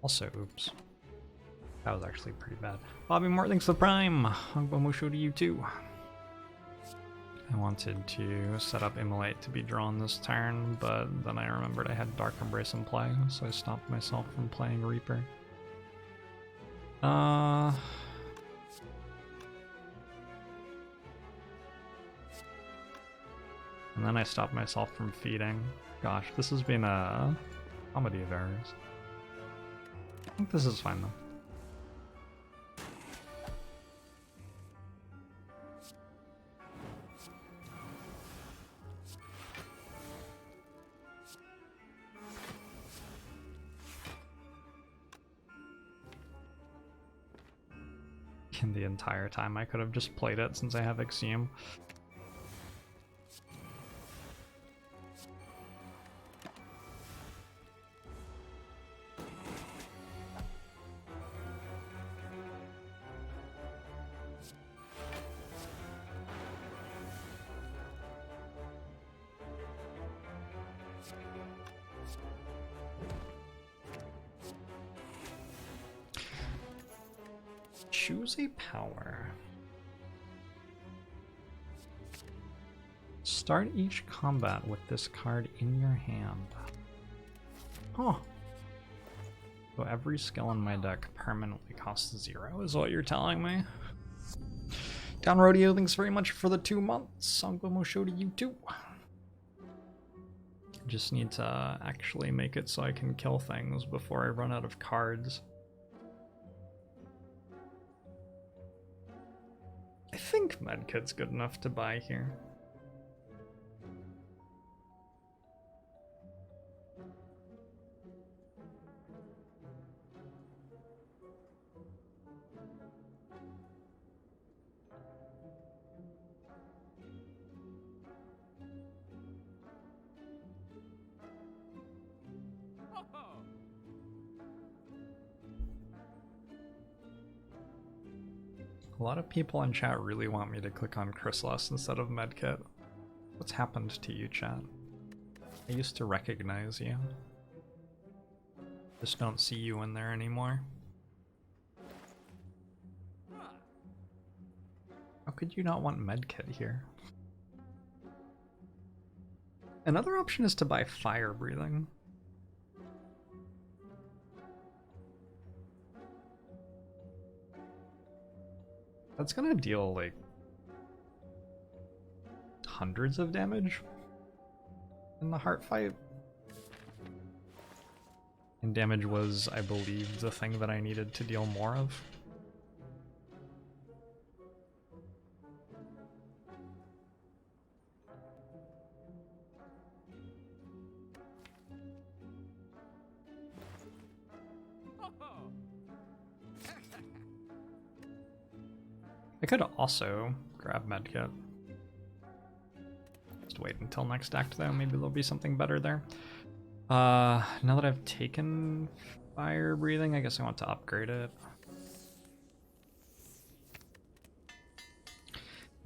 Also, oops. That was actually pretty bad. Bobby Mort, thanks for the Prime! Musho to you too. I wanted to set up Immolate to be drawn this turn, but then I remembered I had Dark Embrace in play, so I stopped myself from playing Reaper. And then I stopped myself from feeding. Gosh, this has been a comedy of errors. I think this is fine though. And the entire time I could have just played it since I have Exhume. Choose a power. Start each combat with this card in your hand. Huh. So every skill in my deck permanently costs 0, is what you're telling me? Down Rodeo, thanks very much for the 2 months. Songbomo show to you too. Just need to actually make it so I can kill things before I run out of cards. I think Medkit's good enough to buy here. A lot of people in chat really want me to click on Chrysalis instead of Medkit. What's happened to you, chat? I used to recognize you. Just don't see you in there anymore. How could you not want Medkit here? Another option is to buy Fire Breathing. That's gonna deal like hundreds of damage in the heart fight. And damage was, I believe, the thing that I needed to deal more of. I could also grab Medkit. Just wait until next act though, maybe there'll be something better there. Now that I've taken Fire Breathing, I guess I want to upgrade it.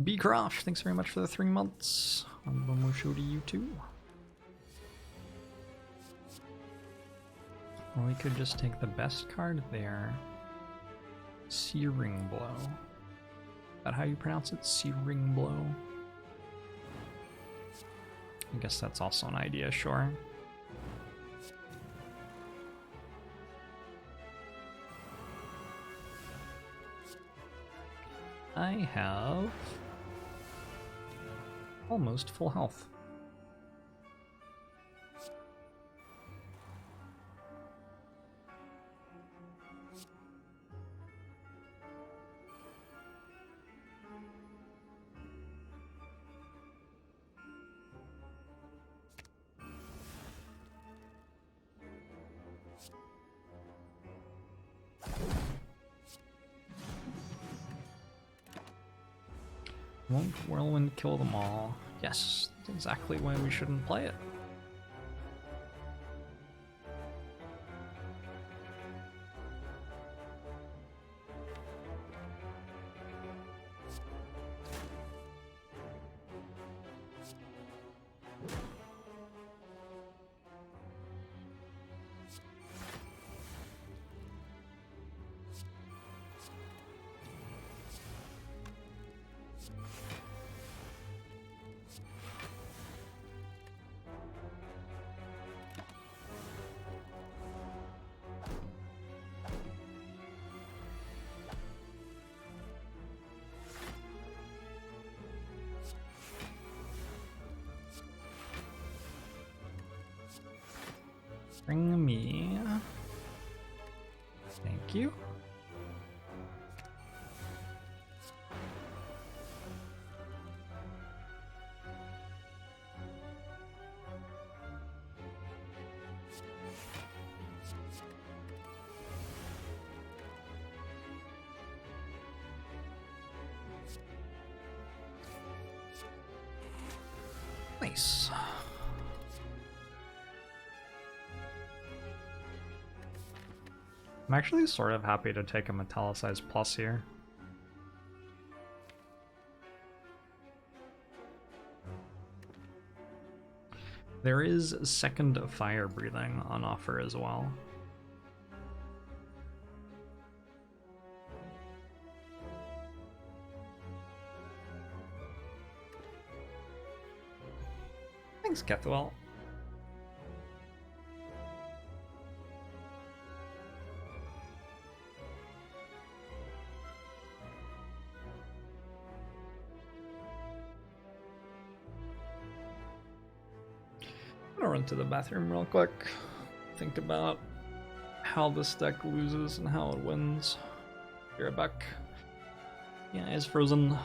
B. Croft, thanks very much for the 3 months. I'm show to you too. Or we could just take the best card there. Searing Blow. Is that how you pronounce it? Searing Blow? I guess that's also an idea, sure. I have almost full health. Won't Whirlwind kill them all? Yes, that's exactly why we shouldn't play it. Bring me. Thank you. Nice. I'm actually sort of happy to take a Metallicized Plus here. There is second fire breathing on offer as well. Thanks, Kethwell. I'm gonna run to the bathroom real quick. Think about how this deck loses and how it wins. Be right back. Yeah, it's frozen.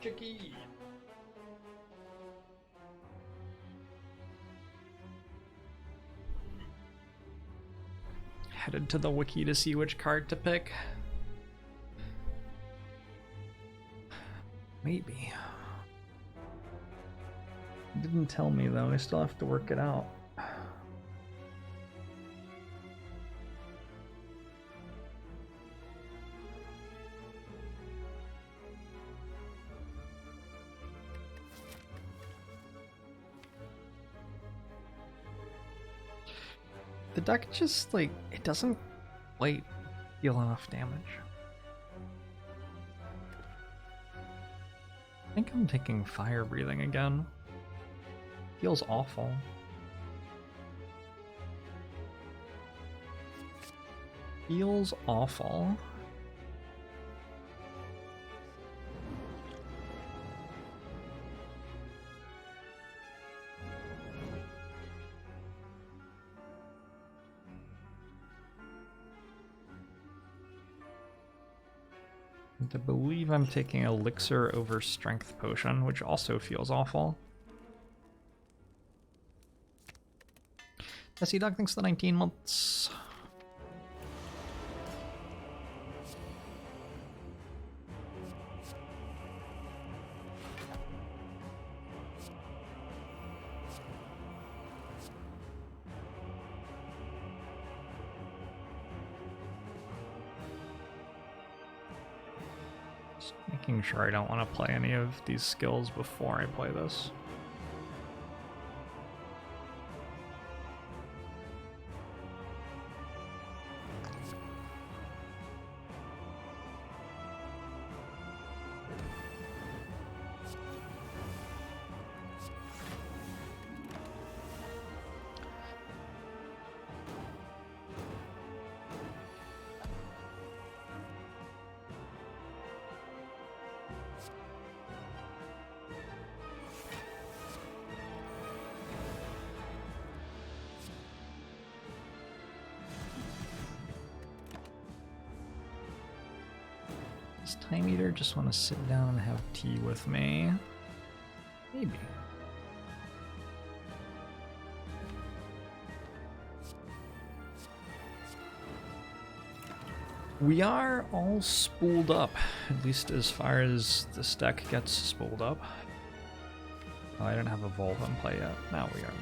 Chicky. Headed to the wiki to see which card to pick. Maybe. It didn't tell me though, I still have to work it out. The deck just, like, it doesn't quite deal enough damage. I think I'm taking fire breathing again. Feels awful. Feels awful. And I believe I'm taking Elixir over Strength Potion, which also feels awful. SC Dog, thanks for the 19 months. Just making sure I don't want to play any of these skills before I play this. Does Time Eater just want to sit down and have tea with me? Maybe. We are all spooled up, at least as far as this deck gets spooled up. Oh, I didn't have a Volve in play yet. Now we are.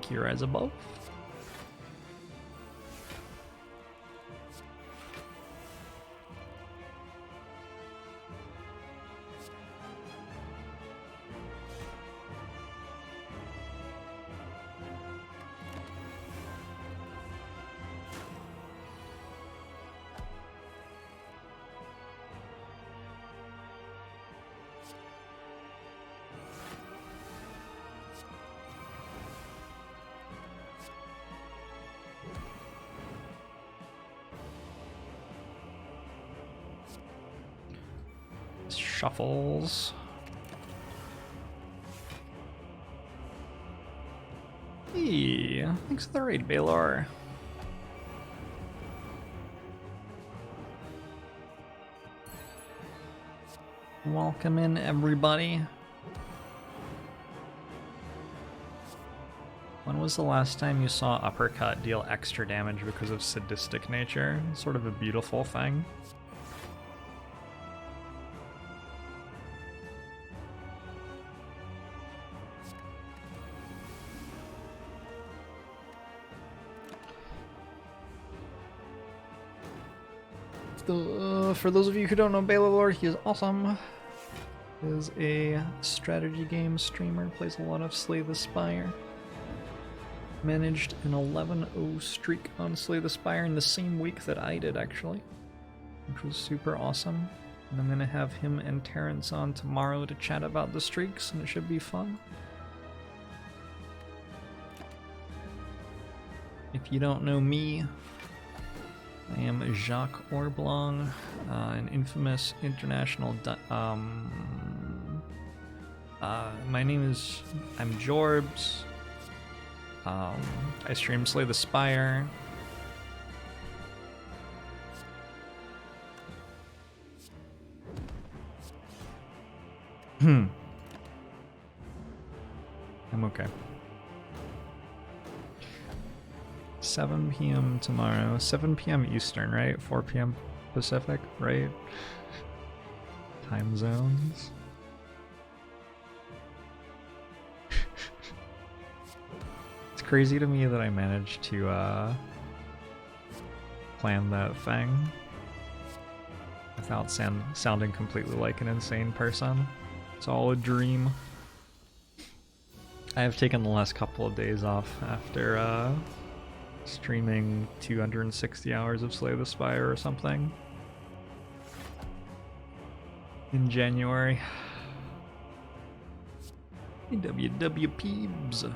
Kira is above. Shuffles. Hey, thanks for the raid, Baylor. Welcome in, everybody. When was the last time you saw Uppercut deal extra damage because of sadistic nature? Sort of a beautiful thing. For those of you who don't know Baylor, he is awesome. He is a strategy game streamer, plays a lot of Slay the Spire. Managed an 11-0 streak on Slay the Spire in the same week that I did, actually, which was super awesome. And I'm gonna have him and Terrence on tomorrow to chat about the streaks, and it should be fun. If you don't know me, I am Jacques Orblong, an infamous international. My name is. I'm Jorbs. I stream Slay the Spire. I'm okay. 7 p.m. tomorrow. 7 p.m. Eastern, right? 4 p.m. Pacific, right? Time zones. It's crazy to me that I managed to plan that thing without sounding completely like an insane person. It's all a dream. I have taken the last couple of days off after streaming 260 hours of Slay the Spire or something in January. WW Peebs.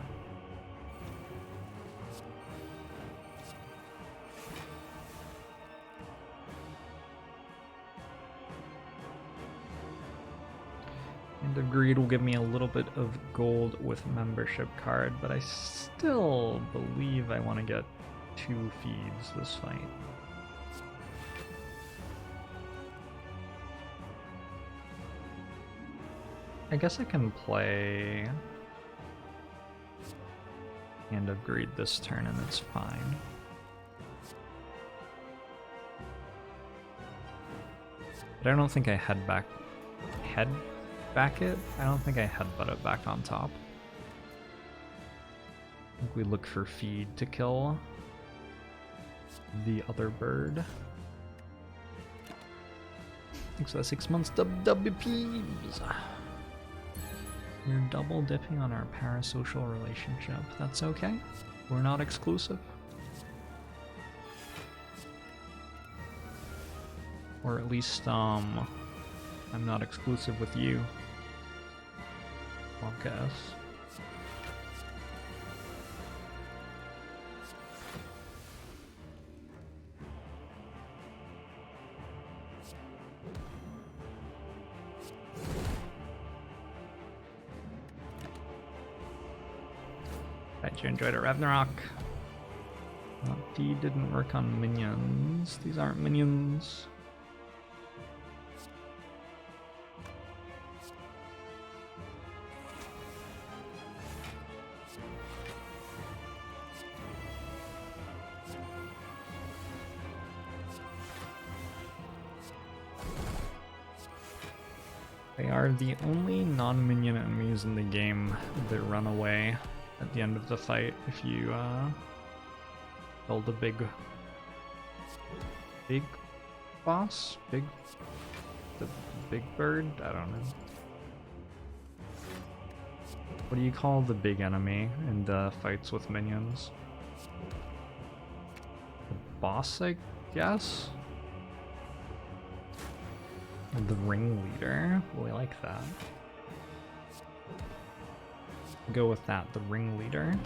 And the greed will give me a little bit of gold with membership card, but I still believe I want to get 2 feeds this fight. I guess I can play Hand of Greed this turn and it's fine. But I don't think I head back it. I don't think I headbutt it back on top. I think we look for feed to kill the other bird. Thanks for the 6 months WWPs. You're double dipping on our parasocial relationship. That's okay. We're not exclusive. Or at least, I'm not exclusive with you. I guess. Bet you enjoyed it, Ragnarok. D didn't work on minions. These aren't minions. They are the only non-minion enemies in the game that run away at the end of the fight if you kill the big boss? The big bird? I don't know. What do you call the big enemy in the fights with minions? The boss, I guess? The ringleader. Oh, I like that. Go with that, the ringleader.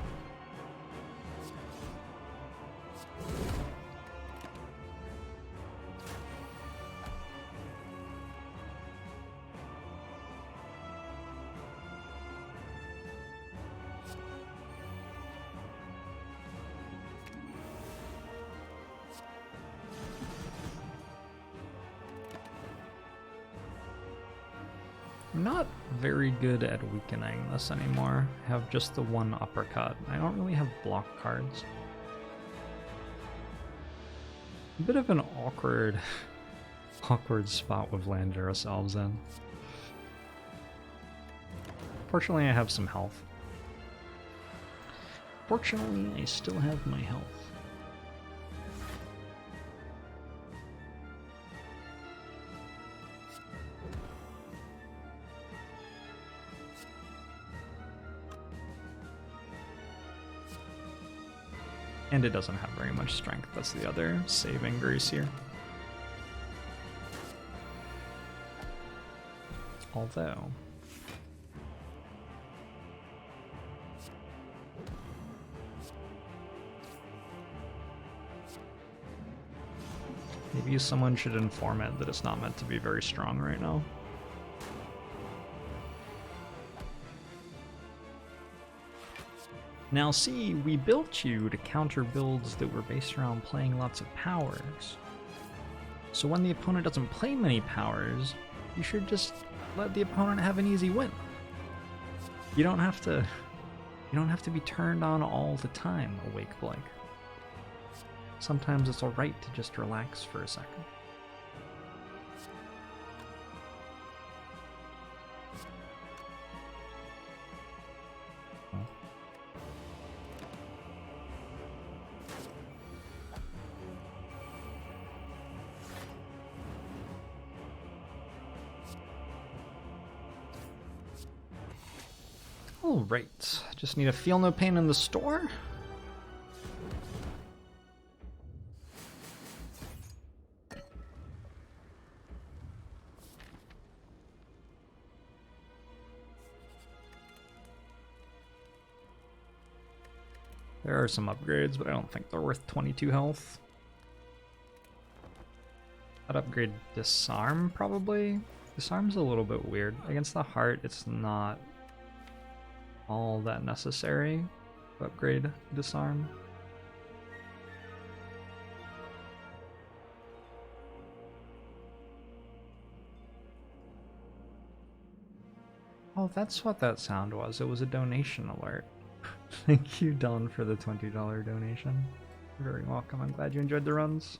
I'm not very good at weakening this anymore. I have just the one uppercut. I don't really have block cards. A bit of an awkward spot we've landed ourselves in. Fortunately, I have some health. Fortunately, I still have my health. And it doesn't have very much strength. That's the other saving grace here. Although... maybe someone should inform it that it's not meant to be very strong right now. Now see, we built you to counter builds that were based around playing lots of powers. So when the opponent doesn't play many powers, you should just let the opponent have an easy win. You don't have to be turned on all the time, Awake Blake. Sometimes it's alright to just relax for a second. Alright, just need a feel no pain in the store. There are some upgrades, but I don't think they're worth 22 health. I'd upgrade Disarm, probably. Disarm's a little bit weird. Against the heart, it's not all that necessary to upgrade disarm. Oh, that's what that sound was. It was a donation alert. Thank you, Don, for the $20 donation. You're very welcome. I'm glad you enjoyed the runs.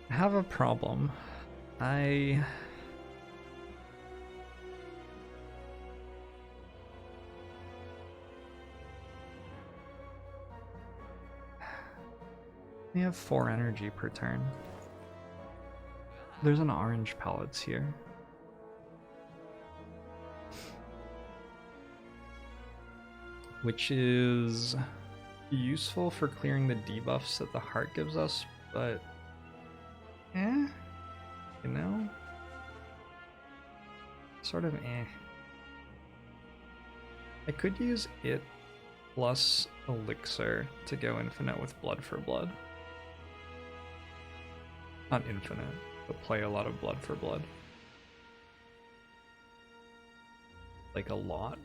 I have a problem. I have 4 energy per turn. There's an orange pellets here. Which is useful for clearing the debuffs that the heart gives us, but you know? Sort of I could use it plus Elixir to go infinite with Blood for Blood. Not infinite, but play a lot of Blood for Blood. Like a lot.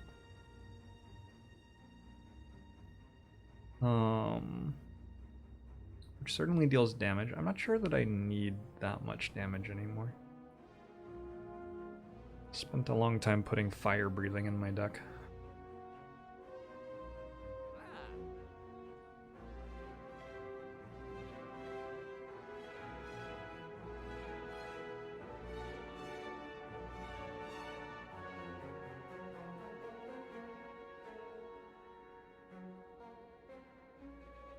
Which certainly deals damage. I'm not sure that I need that much damage anymore. Spent a long time putting fire breathing in my deck.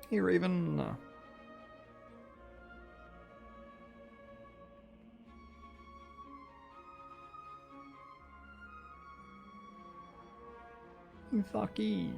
Hey, Raven. Fucky.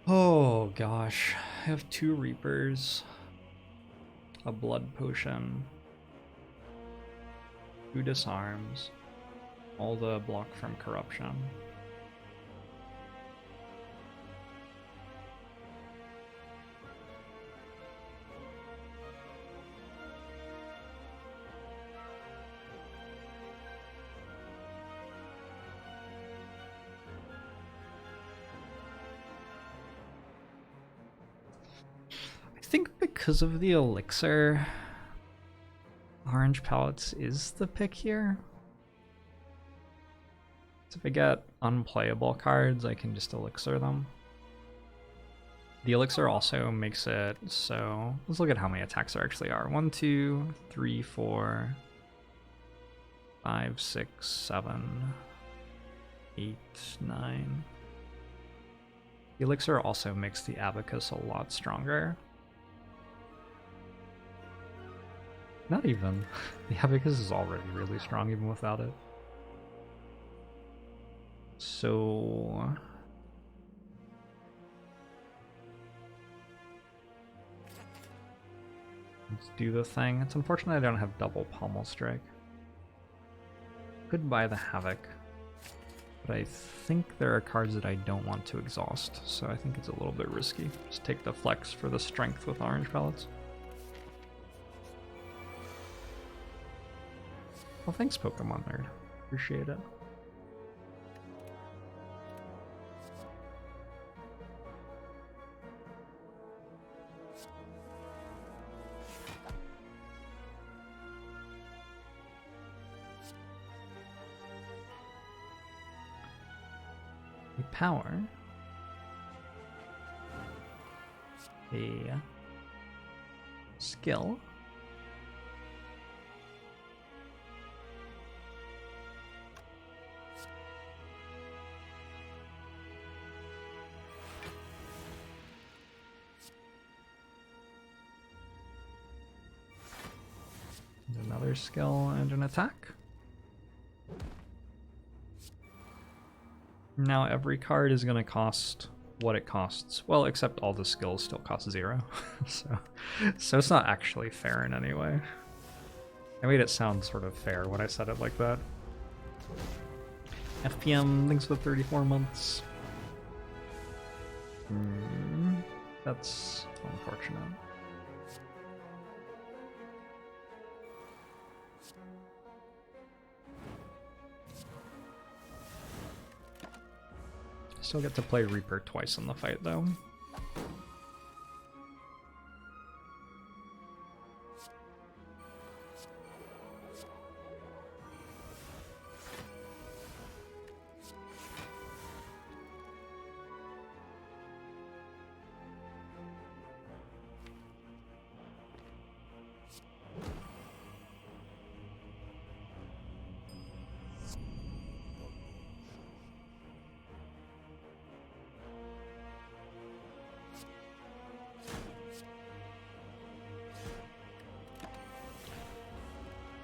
Oh gosh, I have 2 Reapers, a Blood Potion, 2 Disarms, all the block from Corruption. I think because of the Elixir, Orange Pellets is the pick here. So if I get unplayable cards, I can just Elixir them. The Elixir also makes it so... Let's look at how many attacks there actually are. 1, 2, 3, 4, 5, 6, 7, 8, 9. The Elixir also makes the Abacus a lot stronger. Not even. The Abacus is already really strong even without it. So... let's do the thing. It's unfortunate I don't have double Pommel Strike. Could buy the Havoc, but I think there are cards that I don't want to exhaust, so I think it's a little bit risky. Just take the Flex for the strength with Orange Pellets. Well, thanks, Pokemon Nerd. Appreciate it. A power. A skill. Another skill and an attack. Now every card is going to cost what it costs. Well, except all the skills still cost 0. so it's not actually fair in any way. I made it sound sort of fair when I said it like that. FPM, thanks for 34 months. That's unfortunate. Still get to play Reaper twice in the fight, though.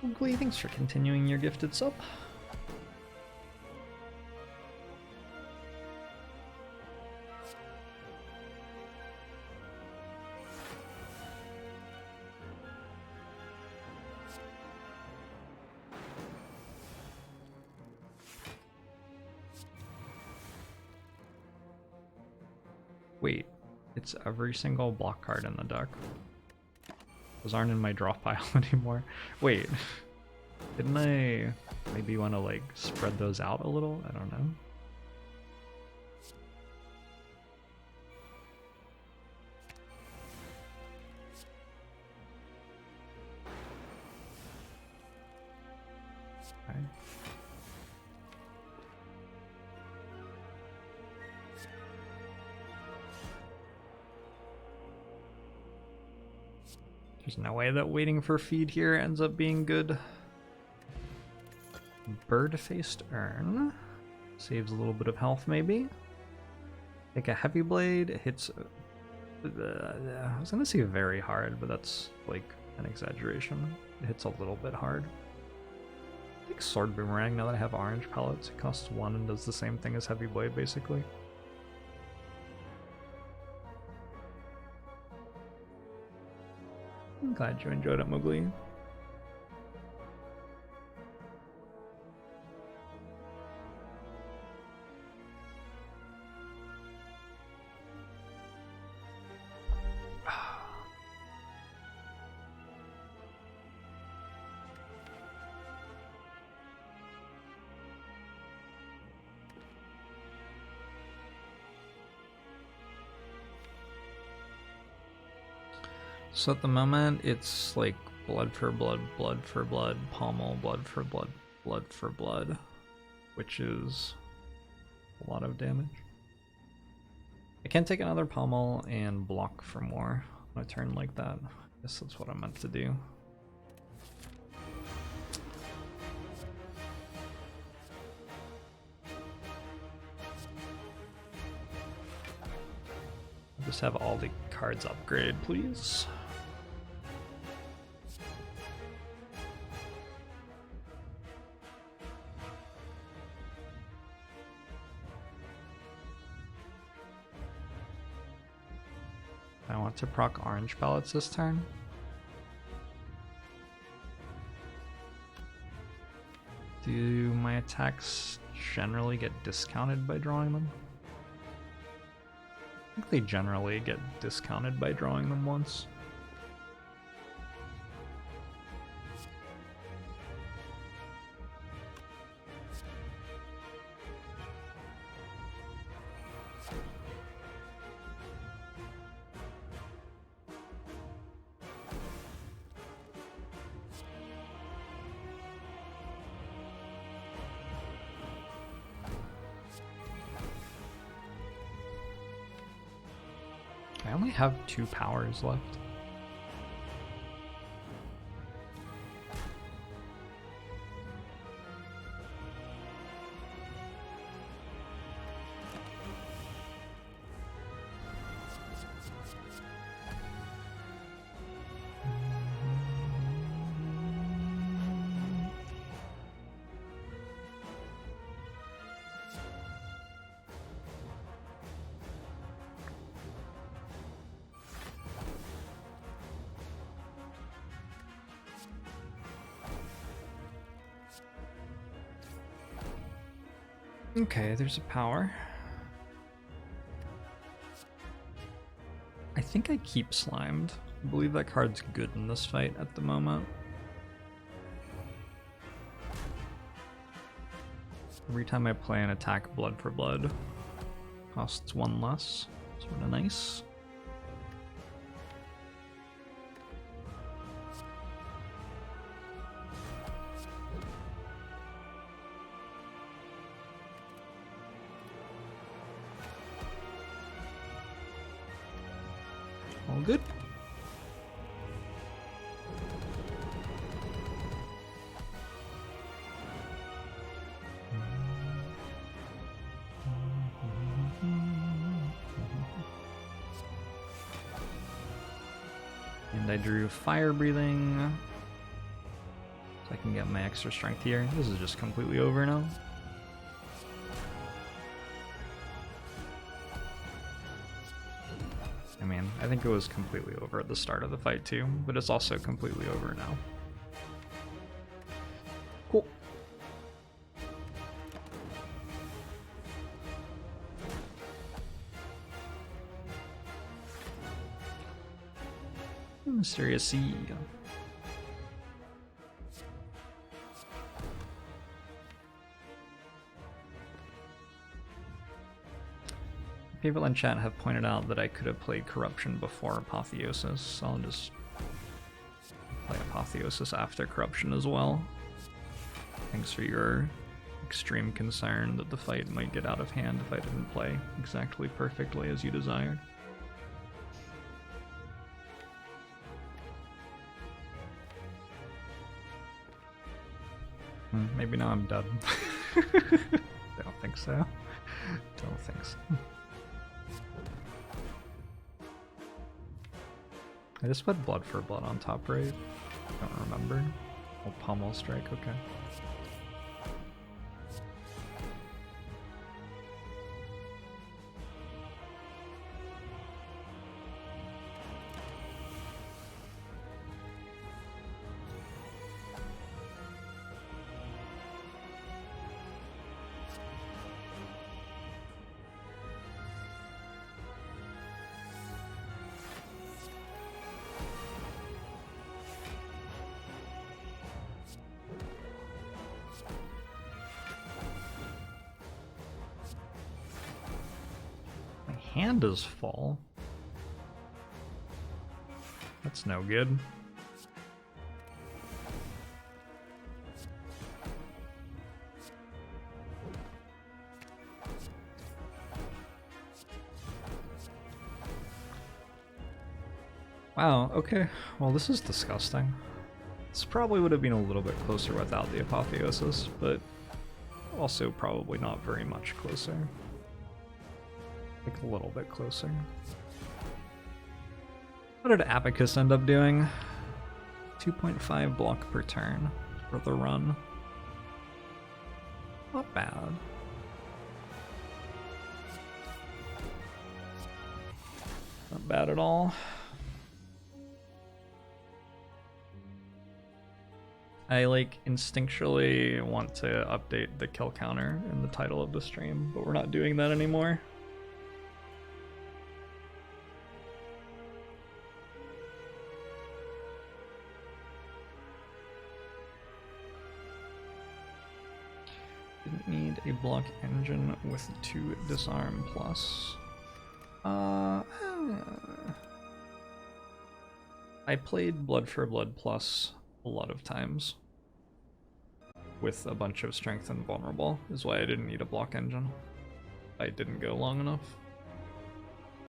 Oogly, thanks for continuing your gifted sub. Wait, it's every single block card in the deck. Those aren't in my draw pile anymore. Wait, didn't I maybe want to like spread those out a little? I don't know. Okay. There's no way that waiting for feed here ends up being good. Bird-faced urn. Saves a little bit of health, maybe. Take a heavy blade. It hits... I was gonna say very hard, but that's like an exaggeration. It hits a little bit hard. Take Sword Boomerang now that I have orange pellets. It costs 1 and does the same thing as heavy blade, basically. I'm glad you enjoyed it, Mowgli. So at the moment, it's like blood for blood, blood for blood, pommel, blood for blood, blood for blood, which is a lot of damage. I can take another pommel and block for more on a turn like that. I guess that's what I meant to do. I'll just have all the cards upgrade, please. I want to proc orange pellets this turn. Do my attacks generally get discounted by drawing them? I think they generally get discounted by drawing them once. I only have 2 powers left. Okay, there's a power. I think I keep Slimed. I believe that card's good in this fight at the moment. Every time I play an attack blood for blood, costs 1 less. Sort of nice. All good. And I drew fire breathing, so I can get my extra strength here. This is just completely over now. I mean, I think it was completely over at the start of the fight too, but it's also completely over now. Cool. Mysterious Seed. People in chat have pointed out that I could have played Corruption before Apotheosis, so I'll just play Apotheosis after Corruption as well. Thanks for your extreme concern that the fight might get out of hand if I didn't play exactly perfectly as you desired. Maybe now I'm dead. I don't think so. Don't think so. I just put blood for blood on top right. I don't remember. Oh, pommel strike, okay. Hand is full. That's no good. Wow, okay. Well, this is disgusting. This probably would have been a little bit closer without the Apotheosis, but also probably not very much closer. Like a little bit closer. What did Abacus end up doing? 2.5 block per turn for the run. Not bad. Not bad at all. I instinctually want to update the kill counter in the title of the stream, but we're not doing that anymore. Didn't need a block engine with 2 disarm plus. I played Blood for Blood plus a lot of times with a bunch of strength and vulnerable, is why I didn't need a block engine. I didn't go long enough.